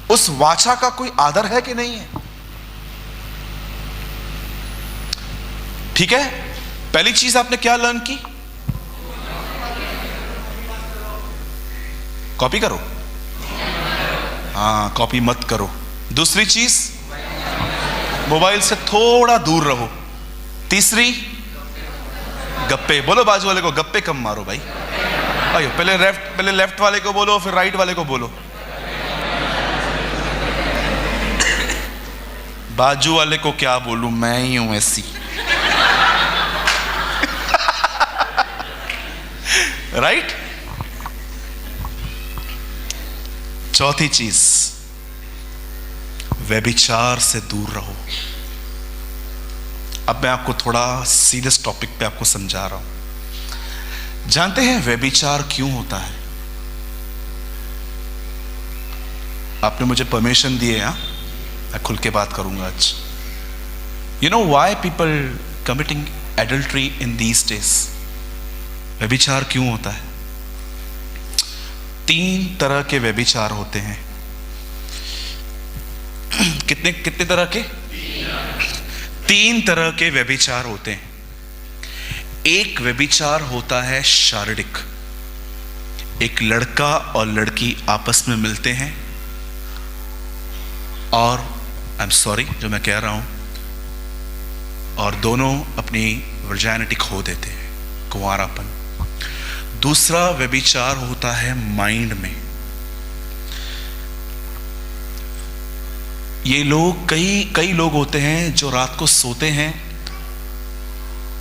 [SPEAKER 1] उस वाचा का कोई आदर है कि नहीं है? ठीक है, पहली चीज आपने क्या लर्न की? कॉपी करो, हाँ कॉपी मत करो। दूसरी चीज, मोबाइल से थोड़ा दूर रहो। तीसरी, गप्पे, बोलो बाजू वाले को गप्पे कम मारो भाई। आयो, पहले लेफ्ट वाले को बोलो फिर राइट वाले को बोलो। बाजू वाले को क्या बोलूं, मैं ही हूं ऐसी। राइट। चौथी चीज, व्यभिचार से दूर रहो। अब मैं आपको थोड़ा सीरियस टॉपिक पे आपको समझा रहा हूं। जानते हैं व्यभिचार क्यों होता है? आपने मुझे परमिशन दी है, मैं खुल के बात करूंगा आज। You know why people committing adultery in these days? व्यभिचार क्यों होता है? 3 तरह के व्यभिचार होते हैं। कितने तरह के? 3 तरह के व्यभिचार होते हैं। एक व्यभिचार होता है शारीरिक, एक लड़का और लड़की आपस में मिलते हैं और आई एम सॉरी जो मैं कह रहा हूं, और दोनों अपनी वर्जिनिटी खो देते हैं, कुंवारापन। दूसरा व्यभिचार होता है माइंड में। ये लोग कई लोग होते हैं जो रात को सोते हैं,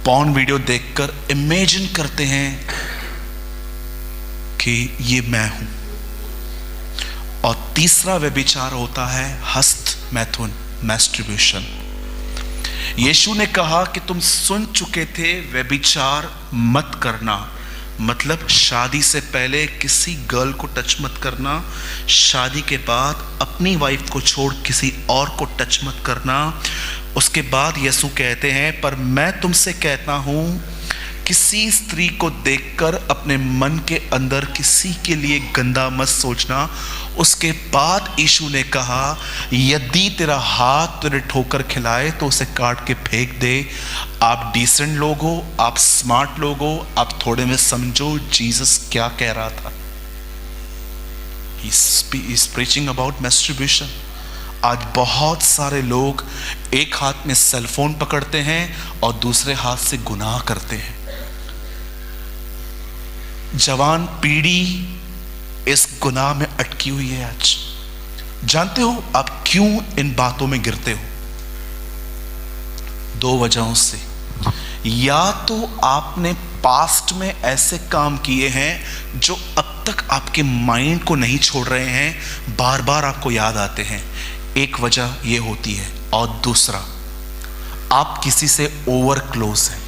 [SPEAKER 1] पॉर्न वीडियो देखकर इमेजिन करते हैं कि ये मैं हूं। और तीसरा व्यभिचार होता है हस्त मैथुन, मैस्ट्रिब्यूशन। यीशु ने कहा कि तुम सुन चुके थे व्यभिचार मत करना, मतलब शादी से पहले किसी गर्ल को टच मत करना, शादी के बाद अपनी वाइफ को छोड़ किसी और को टच मत करना। उसके बाद यीशु कहते हैं पर मैं तुमसे कहता हूं किसी स्त्री को देखकर अपने मन के अंदर किसी के लिए गंदा मत सोचना। उसके बाद यीशु ने कहा, यदि तेरा हाथ तुझे ठोकर खिलाए तो उसे काट के फेंक दे। आप डिसेंट लोग हो, आप स्मार्ट लोग हो, आप थोड़े में समझो जीसस क्या कह रहा था। He's preaching about masturbation। आज बहुत सारे लोग एक हाथ में सेल फोन पकड़ते हैं और दूसरे हाथ से गुनाह करते हैं। जवान पीढ़ी इस गुनाह में अटकी हुई है आज। जानते हो आप क्यों इन बातों में गिरते हो? 2 वजहों से। या तो आपने पास्ट में ऐसे काम किए हैं जो अब तक आपके माइंड को नहीं छोड़ रहे हैं, बार बार आपको याद आते हैं, एक वजह यह होती है। और दूसरा, आप किसी से ओवर क्लोज हैं,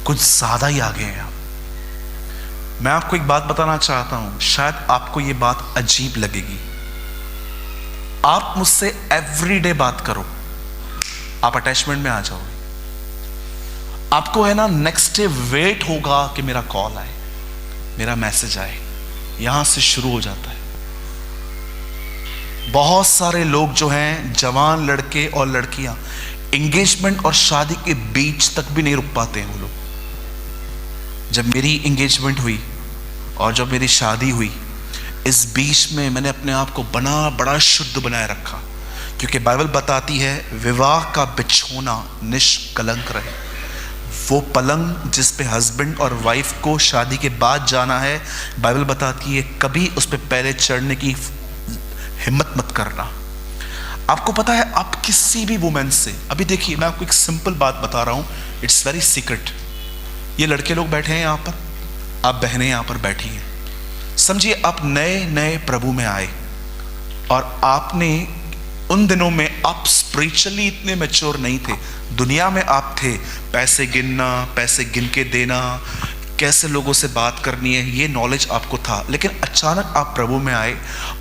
[SPEAKER 1] कुछ ज्यादा ही आगे हैं आप। मैं आपको एक बात बताना चाहता हूं, शायद आपको यह बात अजीब लगेगी। आप मुझसे एवरीडे बात करो, आप अटैचमेंट में आ जाओगे। आपको है ना नेक्स्ट डे वेट होगा कि मेरा कॉल आए, मेरा मैसेज आए, यहां से शुरू हो जाता है। बहुत सारे लोग जो हैं, जवान लड़के और लड़कियां, एंगेजमेंट और शादी के बीच तक भी नहीं रुक पाते हैं वो लोग। जब मेरी एंगेजमेंट हुई और जब मेरी शादी हुई, इस बीच में मैंने अपने आप को बड़ा शुद्ध बनाए रखा, क्योंकि बाइबल बताती है विवाह का बिछोना निष्कलंक रहे। वो पलंग जिस पे हस्बैंड और वाइफ को शादी के बाद जाना है, बाइबल बताती है कभी उस पे पहले चढ़ने की हिम्मत मत करना। आपको पता है, आप किसी भी वुमेन से, अभी देखिए मैं आपको एक सिंपल बात बता रहा हूं, इट्स वेरी सीक्रेट। ये लड़के लोग बैठे हैं यहां पर, आप बहनें यहां पर बैठी हैं। समझिए आप नए नए प्रभु में आए और आपने उन दिनों में आप स्पिरिचुअली इतने मैच्योर नहीं थे। दुनिया में आप थे, पैसे गिनना, पैसे गिन के देना, कैसे लोगों से बात करनी है, ये नॉलेज आपको था। लेकिन अचानक आप प्रभु में आए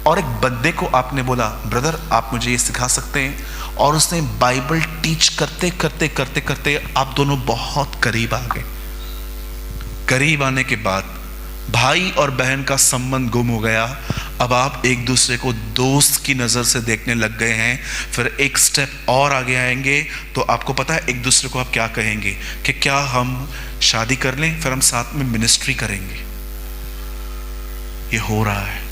[SPEAKER 1] और एक बंदे को आपने बोला, ब्रदर आप मुझे ये सिखा सकते हैं? और उसने बाइबल टीच करते करते करते करते आप दोनों बहुत करीब आ गए। करीब आने के बाद भाई और बहन का संबंध गुम हो गया। अब आप एक दूसरे को दोस्त की नज़र से देखने लग गए हैं। फिर एक स्टेप और आगे आएंगे तो आपको पता है एक दूसरे को आप क्या कहेंगे कि क्या हम शादी कर लें, फिर हम साथ में मिनिस्ट्री करेंगे। ये हो रहा है।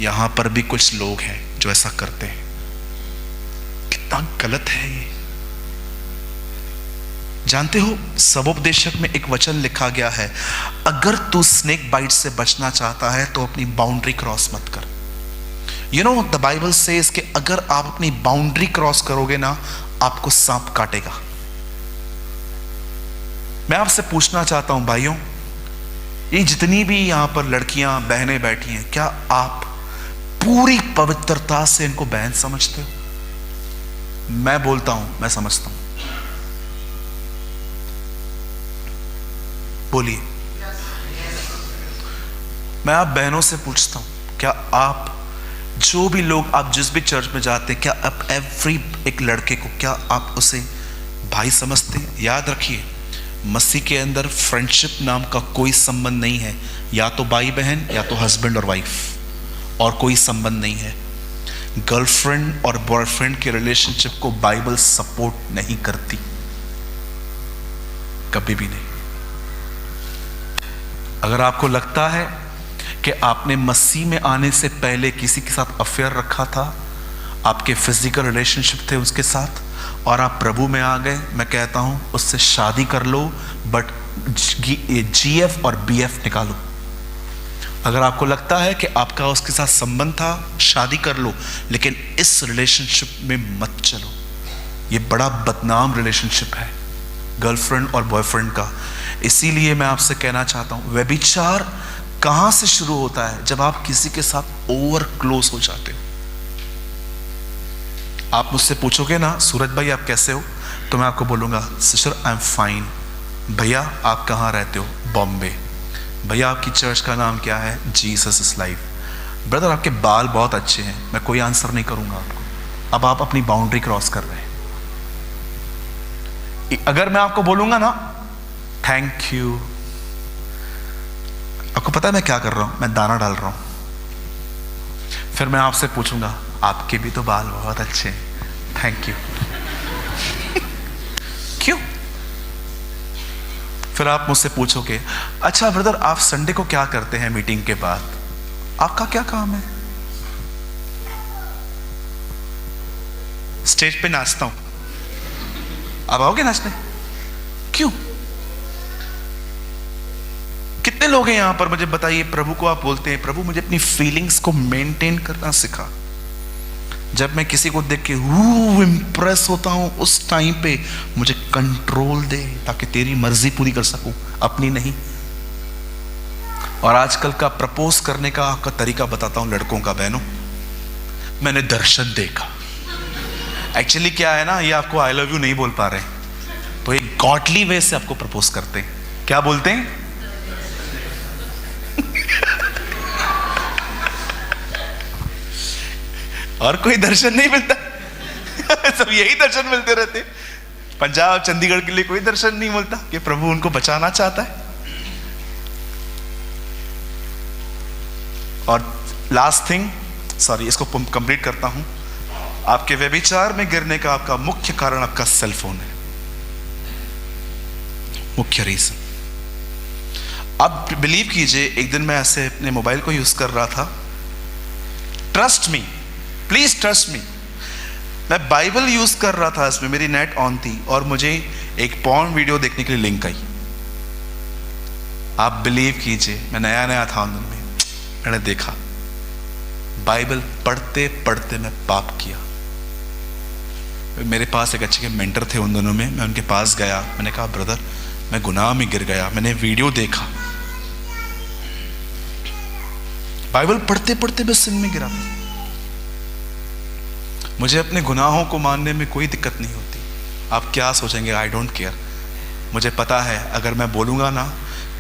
[SPEAKER 1] यहां पर भी कुछ लोग हैं जो ऐसा करते हैं। कितना गलत है ये। जानते हो, सबोपदेशक में एक वचन लिखा गया है, अगर तू स्नेक बाइट से बचना चाहता है तो अपनी बाउंड्री क्रॉस मत कर। You know the Bible says कि अगर आप अपनी बाउंड्री क्रॉस करोगे ना, आपको सांप काटेगा। मैं आपसे पूछना चाहता हूं भाइयों, ये जितनी भी यहां पर लड़कियां बहनें बैठी हैं, क्या आप पूरी पवित्रता से इनको बहन समझते हो? मैं बोलता हूं, मैं समझता हूं। बोलिए। मैं आप बहनों से पूछता हूं, क्या आप, जो भी लोग, आप जिस भी चर्च में जाते हैं, क्या आप एवरी एक लड़के को, क्या आप उसे भाई समझते हैं? याद रखिए, मसीह के अंदर फ्रेंडशिप नाम का कोई संबंध नहीं है। या तो भाई बहन या तो हस्बैंड और वाइफ, और कोई संबंध नहीं है। गर्लफ्रेंड और बॉयफ्रेंड के रिलेशनशिप को बाइबल सपोर्ट नहीं करती, कभी भी नहीं। अगर आपको लगता है कि आपने मसीह में आने से पहले किसी के साथ अफेयर रखा था, आपके फिजिकल रिलेशनशिप थे उसके साथ, और आप प्रभु में आ गए, मैं कहता हूं उससे शादी कर लो, बट GF और BF निकालो। अगर आपको लगता है कि आपका उसके साथ संबंध था, शादी कर लो, लेकिन इस रिलेशनशिप में मत चलो। ये बड़ा बदनाम रिलेशनशिप है गर्लफ्रेंड और बॉयफ्रेंड का। इसीलिए मैं आपसे कहना चाहता हूं, व्यभिचार कहां से शुरू होता है? जब आप किसी के साथ ओवर क्लोज हो जाते हो। आप मुझसे पूछोगे ना, सूरज भाई आप कैसे हो, तो मैं आपको बोलूंगा, सिस्टर आई एम फाइन। भैया आप कहाँ रहते हो? बॉम्बे। भैया आपकी चर्च का नाम क्या है? Jesus is life. ब्रदर आपके बाल बहुत अच्छे हैं। मैं कोई आंसर नहीं करूंगा आपको। अब आप अपनी बाउंड्री क्रॉस कर रहे हैं। अगर मैं आपको बोलूंगा ना थैंक यू, आपको पता है मैं क्या कर रहा हूं? मैं दाना डाल रहा हूं। फिर मैं आपसे पूछूंगा आपके भी तो बाल बहुत अच्छे हैं, थैंक यू। क्यों? फिर आप मुझसे पूछोगे अच्छा ब्रदर आप संडे को क्या करते हैं मीटिंग के बाद, आपका क्या काम है? स्टेज पे नाचता हूं, आप आओगे नाचने? क्यों? कितने लोग हैं यहां पर मुझे बताइए प्रभु को आप बोलते हैं प्रभु मुझे अपनी फीलिंग्स को मेंटेन करना सिखा। जब मैं किसी को देख के इंप्रेस होता हूं उस टाइम पे मुझे कंट्रोल दे ताकि तेरी मर्जी पूरी कर सकूं, अपनी नहीं। और आजकल का प्रपोज करने का आपका तरीका बताता हूं लड़कों का, बहनों मैंने दर्शन देखा। एक्चुअली क्या है ना, ये आपको आई लव यू नहीं बोल पा रहे, तो एक गॉडली वे से आपको प्रपोज करते हैं। क्या बोलते हैं? और कोई दर्शन नहीं मिलता। सब यही दर्शन मिलते रहते। पंजाब चंडीगढ़ के लिए कोई दर्शन नहीं मिलता कि प्रभु उनको बचाना चाहता है। और लास्ट थिंग, सॉरी इसको कंप्लीट करता हूं। आपके व्यभिचार में गिरने का आपका मुख्य कारण आपका सेलफोन है, मुख्य रीजन। आप बिलीव कीजिए, एक दिन मैं ऐसे अपने मोबाइल को यूज कर रहा था, trust me, please trust me, मैं बाइबल यूज कर रहा था, इसमें मेरी नेट ऑन थी और मुझे एक पॉर्न वीडियो देखने के लिए लिंक आई। आप बिलीव कीजिए, मैं नया नया था उन दिन में, मैंने देखा, बाइबल पढ़ते पढ़ते मैं पाप किया। मेरे पास एक अच्छे के मेंटर थे उन दिनों में, मैं उनके पास गया, मैंने कहा ब्रदर मैं गुनाह में गिर गया, मैंने वीडियो देखा, बाइबल पढ़ते पढ़ते मैं सिन में गिरा। मुझे अपने गुनाहों को मानने में कोई दिक्कत नहीं होती। आप क्या सोचेंगे, आई डोंट केयर। मुझे पता है अगर मैं बोलूंगा ना,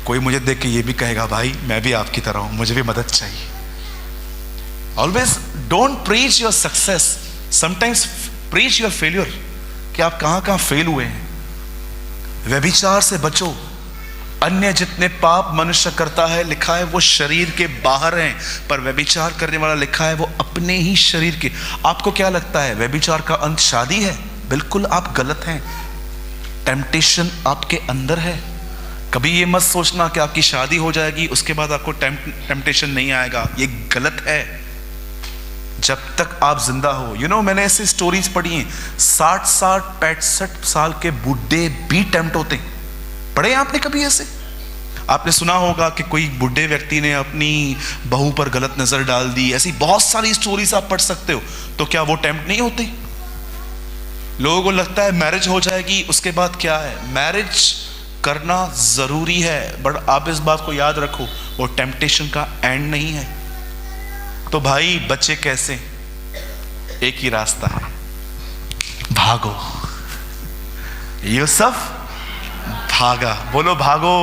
[SPEAKER 1] कोई मुझे देख के ये भी कहेगा भाई मैं भी आपकी तरह हूं, मुझे भी मदद चाहिए। Always don't preach your success, sometimes preach your failure, कि आप कहां कहां फेल हुए हैं। व्यभिचार से बचो। अन्य जितने पाप मनुष्य करता है, लिखा है वो शरीर के बाहर हैं, पर व्यभिचार करने वाला लिखा है वो अपने ही शरीर के। आपको क्या लगता है व्यभिचार का अंत शादी है? बिल्कुल आप गलत हैं। टेम्पटेशन आपके अंदर है। कभी ये मत सोचना कि आपकी शादी हो जाएगी उसके बाद आपको टेम्पटेशन नहीं आएगा, ये गलत है। जब तक आप जिंदा हो, मैंने ऐसी स्टोरीज पढ़ी हैं, 60-65 साल के बुढ़े भी टेम्प्ट होते हैं। पढ़े आपने कभी ऐसे? आपने सुना होगा कि कोई बुढ़े व्यक्ति ने अपनी बहू पर गलत नजर डाल दी, ऐसी बहुत सारी स्टोरीज आप पढ़ सकते हो। तो क्या वो टेम्प्ट नहीं होते? लोगों को लगता है मैरिज हो जाएगी उसके बाद क्या है, मैरिज करना जरूरी है, बट आप इस बात को याद रखो वो टेम्पटेशन का एंड नहीं है। तो भाई बच्चे कैसे? एक ही रास्ता है, भागो। यूसुफ भागा, बोलो भागो।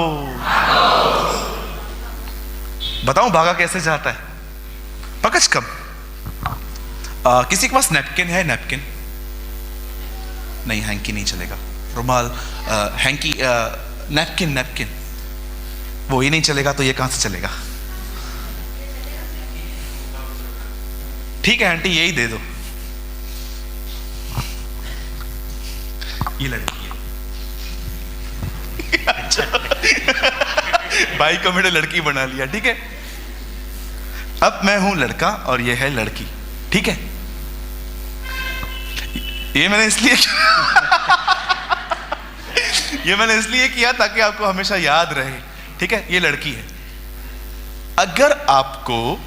[SPEAKER 1] बताऊं भागा कैसे जाता है? पकच कम। किसी के पास नैपकिन है? नैपकिन नहीं, हैंकी नहीं चलेगा, रुमाल, हैंकी, नैपकिन वो ही नहीं चलेगा तो ये कहां से चलेगा? ठीक है आंटी यही दे दो। ये लड़की है। अच्छा भाई को मैंने लड़की बना लिया, ठीक है। अब मैं हूं लड़का और ये है लड़की, ठीक है। ये मैंने इसलिए किया ताकि आपको हमेशा याद रहे, ठीक है। ये लड़की है। अगर आपको,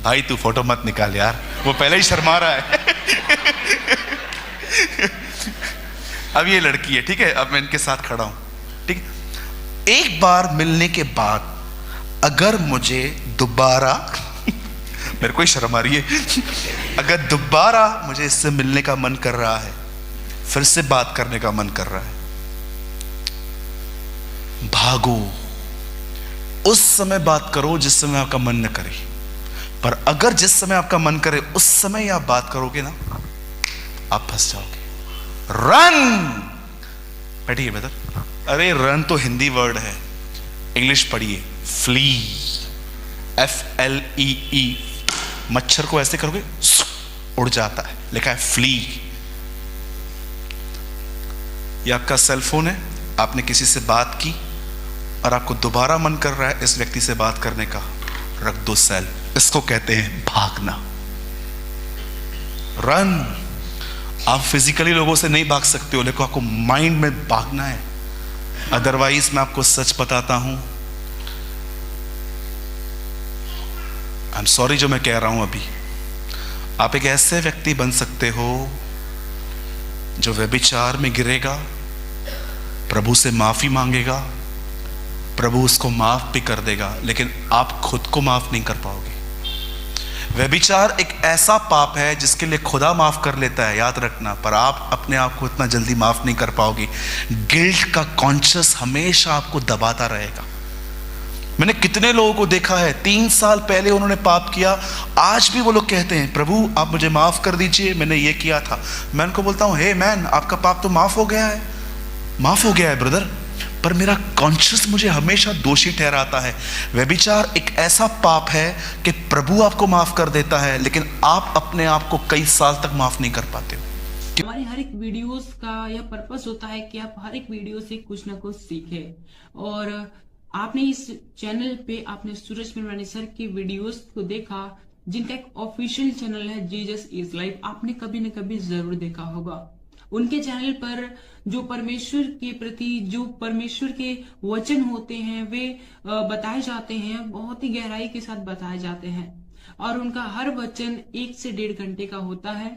[SPEAKER 1] भाई तू फोटो मत निकाल यार, वो पहले ही शर्मा रहा है। अब ये लड़की है, ठीक है। अब मैं इनके साथ खड़ा हूं, ठीक है। एक बार मिलने के बाद अगर मुझे दोबारा मेरे को ही शर्म आ रही है, अगर दोबारा मुझे इससे मिलने का मन कर रहा है, फिर से बात करने का मन कर रहा है, भागो। उस समय बात करो जिस समय आपका मन न करे, पर अगर जिस समय आपका मन करे उस समय आप बात करोगे ना, आप फंस जाओगे। रन, बैठिए ब्रदर। अरे रन तो हिंदी वर्ड है, इंग्लिश पढ़िए, फ्ली, FLEE। मच्छर को ऐसे करोगे उड़ जाता है, लिखा है फ्ली। ये आपका सेल फोन है, आपने किसी से बात की और आपको दोबारा मन कर रहा है इस व्यक्ति से बात करने का, रख दो सेल। इसको कहते हैं भागना, रन। आप फिजिकली लोगों से नहीं भाग सकते हो, लेकिन आपको माइंड में भागना है। अदरवाइज मैं आपको सच बताता हूं, आई एम सॉरी जो मैं कह रहा हूं अभी, आप एक ऐसे व्यक्ति बन सकते हो जो व्यभिचार में गिरेगा, प्रभु से माफी मांगेगा, प्रभु उसको माफ भी कर देगा, लेकिन आप खुद को माफ नहीं कर पाओगे। व्यभिचार एक ऐसा पाप है जिसके लिए खुदा माफ कर लेता है, याद रखना, पर आप अपने आप को इतना जल्दी माफ नहीं कर पाओगे। गिल्ट का कॉन्शियस हमेशा आपको दबाता रहेगा। मैंने कितने लोगों को देखा है, 3 साल पहले उन्होंने पाप किया, आज भी वो लोग कहते हैं प्रभु आप मुझे माफ कर दीजिए, मैंने ये किया था। मैं उनको बोलता हूं, हे मैन, आपका पाप तो माफ हो गया है, माफ हो गया है ब्रदर, पर मेरा कॉन्शियस मुझे हमेशा दोषी ठहराता है। व्यभिचार एक ऐसा पाप है कि प्रभु आपको माफ कर देता है, लेकिन आप अपने आप को कई साल तक माफ नहीं कर पाते हो।
[SPEAKER 4] हमारे हर एक वीडियोस का यह पर्पस होता है कि आप हर एक वीडियो से कुछ ना कुछ सीखें। और आपने इस चैनल पे आपने सूरज पिरवानी सर की वीडियोस को देखा, जिनका एक ऑफिशियल चैनल है जीसस इज लाइफ, आपने कभी न कभी जरूर देखा होगा। उनके चैनल पर जो परमेश्वर के प्रति, जो परमेश्वर के वचन होते हैं, वे बताए जाते हैं, बहुत ही गहराई के साथ बताए जाते हैं। और उनका हर वचन 1 से 1.5 घंटे का होता है।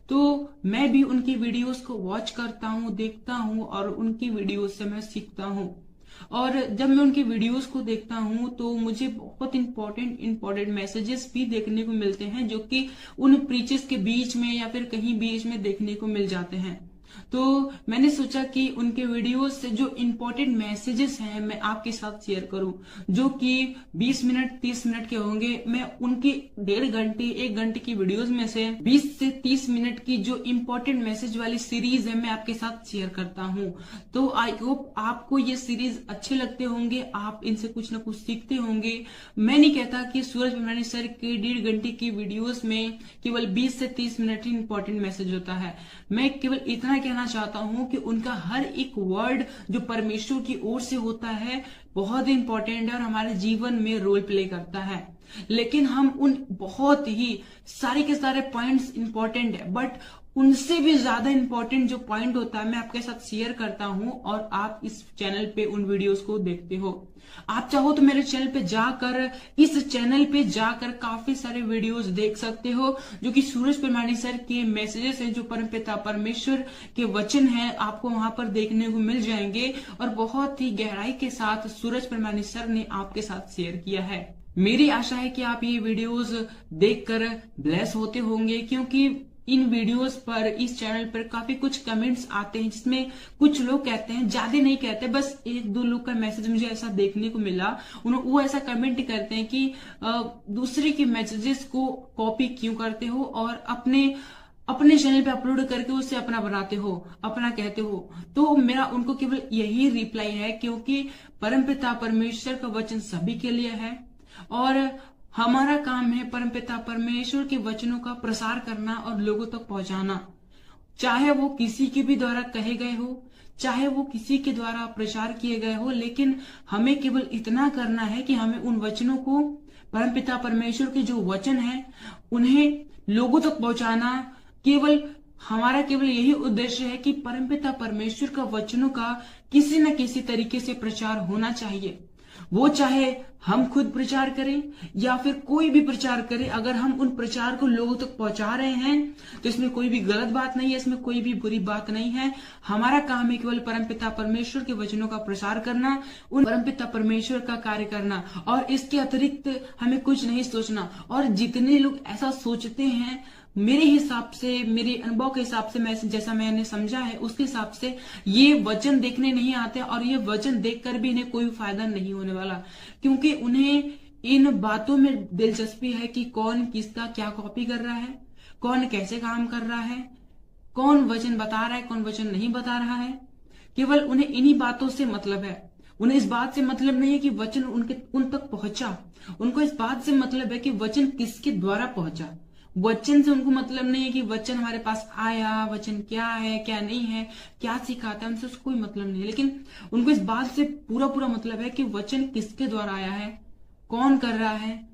[SPEAKER 4] तो मैं भी उनकी वीडियोस को वॉच करता हूँ, देखता हूँ, और उनकी वीडियोस से मैं सीखता हूँ। और जब मैं उनकी वीडियोस को देखता हूं तो मुझे बहुत इंपॉर्टेंट मैसेजेस भी देखने को मिलते हैं, जो कि उन प्रीचेस के बीच में या फिर कहीं बीच में देखने को मिल जाते हैं। तो मैंने सोचा कि उनके वीडियोस से जो इम्पोर्टेंट मैसेजेस हैं मैं आपके साथ शेयर करूं, जो कि 20 मिनट 30 मिनट के होंगे। मैं उनकी 1.5 घंटे 1 घंटे की वीडियोस में से 20 से 30 मिनट की जो इम्पोर्टेंट मैसेज वाली सीरीज है मैं आपके साथ शेयर करता हूं। तो आई होप आपको ये सीरीज अच्छे लगते होंगे, आप इनसे कुछ ना कुछ सीखते होंगे। मैं नहीं कहता कि सूरज पिरवानी सर के 1.5 घंटे की वीडियोस में केवल 20 से 30 मिनट ही इम्पोर्टेंट मैसेज होता है। मैं केवल इतना कहना चाहता हूं कि उनका हर एक वर्ड जो परमेश्वर की ओर से होता है बहुत इंपॉर्टेंट है और हमारे जीवन में रोल प्ले करता है। लेकिन हम उन बहुत ही सारे के सारे पॉइंट्स इंपॉर्टेंट है, बट उनसे भी ज्यादा इंपॉर्टेंट जो पॉइंट होता है मैं आपके साथ शेयर करता हूं, और आप इस चैनल पे उन वीडियोस को देखते हो। आप चाहो तो मेरे चैनल पे जाकर, इस चैनल पे जाकर काफी सारे वीडियोस देख सकते हो, जो कि सूरज पिरवानी सर के मैसेजेस हैं, जो परमपिता परमेश्वर के वचन हैं, आपको वहां पर देखने को मिल जाएंगे। और बहुत ही गहराई के साथ सूरज पिरवानी सर ने आपके साथ शेयर किया है। मेरी आशा है कि आप ये वीडियोस देखकर ब्लेस होते होंगे, क्योंकि इन वीडियोस पर, इस चैनल पर काफी कुछ कमेंट्स आते हैं, जिसमें कुछ लोग कहते हैं, ज्यादा नहीं कहते, बस 1-2 लोग का मैसेज मुझे ऐसा देखने को मिला, वो ऐसा कमेंट करते हैं कि दूसरे के मैसेजेस को कॉपी क्यों करते हो और अपने चैनल पे अपलोड करके उससे अपना बनाते हो, अपना कहते हो। तो मेरा उनको केवल यही रिप्लाई है, क्योंकि परमपिता परमेश्वर का वचन सभी के लिए है, और हमारा काम है परमपिता परमेश्वर के वचनों का प्रसार करना और लोगों तक पहुंचाना, चाहे वो किसी के भी द्वारा कहे गए हो, चाहे वो किसी के द्वारा प्रचार किए गए हो। लेकिन हमें केवल इतना करना है कि हमें उन वचनों को, परमपिता परमेश्वर के जो वचन है, उन्हें लोगों तक पहुंचाना। हमारा केवल यही उद्देश्य है कि परमपिता परमेश्वर का वचनों का किसी न किसी तरीके से प्रचार होना चाहिए। वो चाहे हम खुद प्रचार करें या फिर कोई भी प्रचार करे, अगर हम उन प्रचार को लोगों तक पहुंचा रहे हैं तो इसमें कोई भी गलत बात नहीं है, इसमें कोई भी बुरी बात नहीं है। हमारा काम है केवल परमपिता परमेश्वर के वचनों का प्रसार करना, उन परमपिता परमेश्वर का कार्य करना, और इसके अतिरिक्त हमें कुछ नहीं सोचना। और जितने लोग ऐसा सोचते हैं, मेरे हिसाब से, मेरे अनुभव के हिसाब से, मैं जैसा मैंने समझा है उसके हिसाब से ये वचन देखने नहीं आते, और ये वचन देखकर भी इन्हें कोई फायदा नहीं होने वाला, क्योंकि उन्हें इन बातों में दिलचस्पी है कि कौन किसका क्या कॉपी कर रहा है, कौन कैसे काम कर रहा है, कौन वचन बता रहा है, कौन वचन नहीं बता रहा है। केवल उन्हें इन्हीं बातों से मतलब है। उन्हें इस बात से मतलब नहीं है कि वचन उन तक पहुंचा। उनको इस बात से मतलब है कि वचन किसके द्वारा पहुंचा। वचन से उनको मतलब नहीं है कि वचन हमारे पास आया, वचन क्या है क्या नहीं है, क्या सिखाता है, उनसे कोई मतलब नहीं है। लेकिन उनको इस बात से पूरा पूरा मतलब है कि वचन किसके द्वारा आया है, कौन कर रहा है,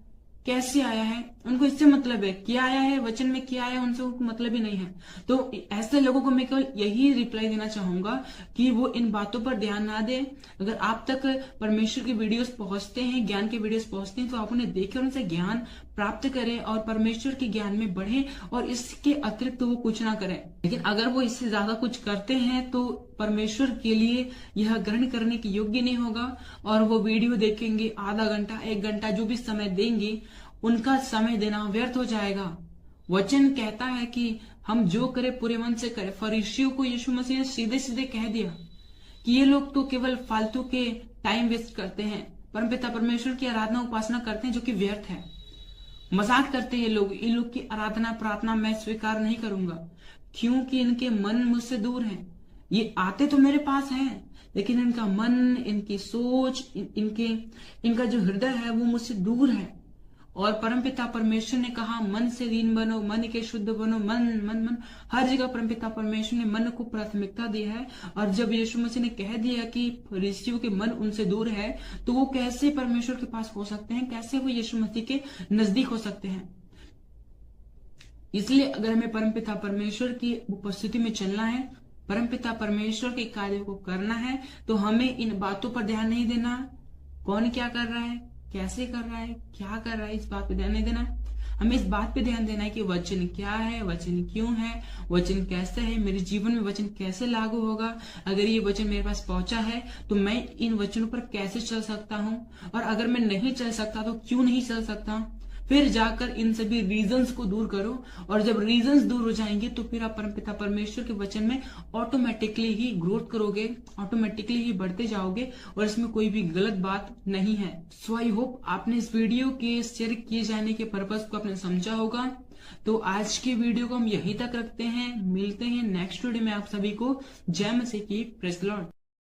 [SPEAKER 4] कैसे आया है। उनको इससे मतलब है क्या आया है, वचन में क्या आया है, उनसे उनको मतलब ही नहीं है। तो ऐसे लोगों को मैं केवल यही रिप्लाई देना चाहूंगा कि वो इन बातों पर ध्यान ना दे। अगर आप तक परमेश्वर की वीडियोस पहुंचते हैं, ज्ञान के वीडियोस पहुंचते हैं, तो आप उन्हें देखें और उनसे ज्ञान प्राप्त करें और परमेश्वर के ज्ञान में बढ़े, और इसके अतिरिक्त वो कुछ ना करें। लेकिन अगर वो इससे ज्यादा कुछ करते हैं तो परमेश्वर के लिए यह ग्रहण करने के योग्य नहीं होगा, और वो वीडियो देखेंगे आधा घंटा 1 घंटा जो भी समय देंगे, उनका समय देना व्यर्थ हो जाएगा। वचन कहता है कि हम जो करें पूरे मन से करें। फरीसियों को यीशु मसीह ने सीधे सीधे कह दिया कि ये लोग तो केवल फालतू के टाइम वेस्ट करते हैं, परमपिता परमेश्वर की आराधना उपासना करते हैं जो कि व्यर्थ है। मजाक करते हैं लोग, इन लोग की आराधना प्रार्थना मैं स्वीकार नहीं करूंगा, क्योंकि इनके मन मुझसे दूर हैं। ये आते तो मेरे पास हैं, लेकिन इनका मन, इनकी सोच, इनका जो हृदय है वो मुझसे दूर है। और परमपिता परमेश्वर ने कहा मन से दीन बनो, मन के शुद्ध बनो। मन मन मन हर जगह परमपिता परमेश्वर ने मन को प्राथमिकता दी है। और जब यीशु मसीह ने कह दिया कि फरीसियों के मन उनसे दूर है, तो वो कैसे परमेश्वर के पास हो सकते हैं, कैसे वो यीशु मसीह के नजदीक हो सकते हैं। इसलिए अगर हमें परमपिता परमेश्वर की उपस्थिति में चलना है, परमपिता परमेश्वर के कार्य को करना है, तो हमें इन बातों पर ध्यान नहीं देना, कौन क्या कर रहा है, कैसे कर रहा है, क्या कर रहा है, इस बात पे ध्यान नहीं देना। हमें इस बात पे ध्यान देना है कि वचन क्या है, वचन क्यों है, वचन कैसे है, मेरे जीवन में वचन कैसे लागू होगा। अगर ये वचन मेरे पास पहुंचा है तो मैं इन वचनों पर कैसे चल सकता हूं, और अगर मैं नहीं चल सकता तो क्यों नहीं चल सकता। फिर जाकर इन सभी रीजंस को दूर करो, और जब रीजंस दूर हो जाएंगे तो फिर आप परमपिता परमेश्वर के वचन में ऑटोमेटिकली ही ग्रोथ करोगे, ऑटोमेटिकली ही बढ़ते जाओगे, और इसमें कोई भी गलत बात नहीं है। सो आई होप आपने इस वीडियो के शेयर किए जाने के पर्पस को आपने समझा होगा। तो आज की वीडियो को हम यहीं तक रखते हैं, मिलते हैं नेक्स्ट वीडियो में। आप सभी को जय मसीह की, प्रेज़ द लॉर्ड।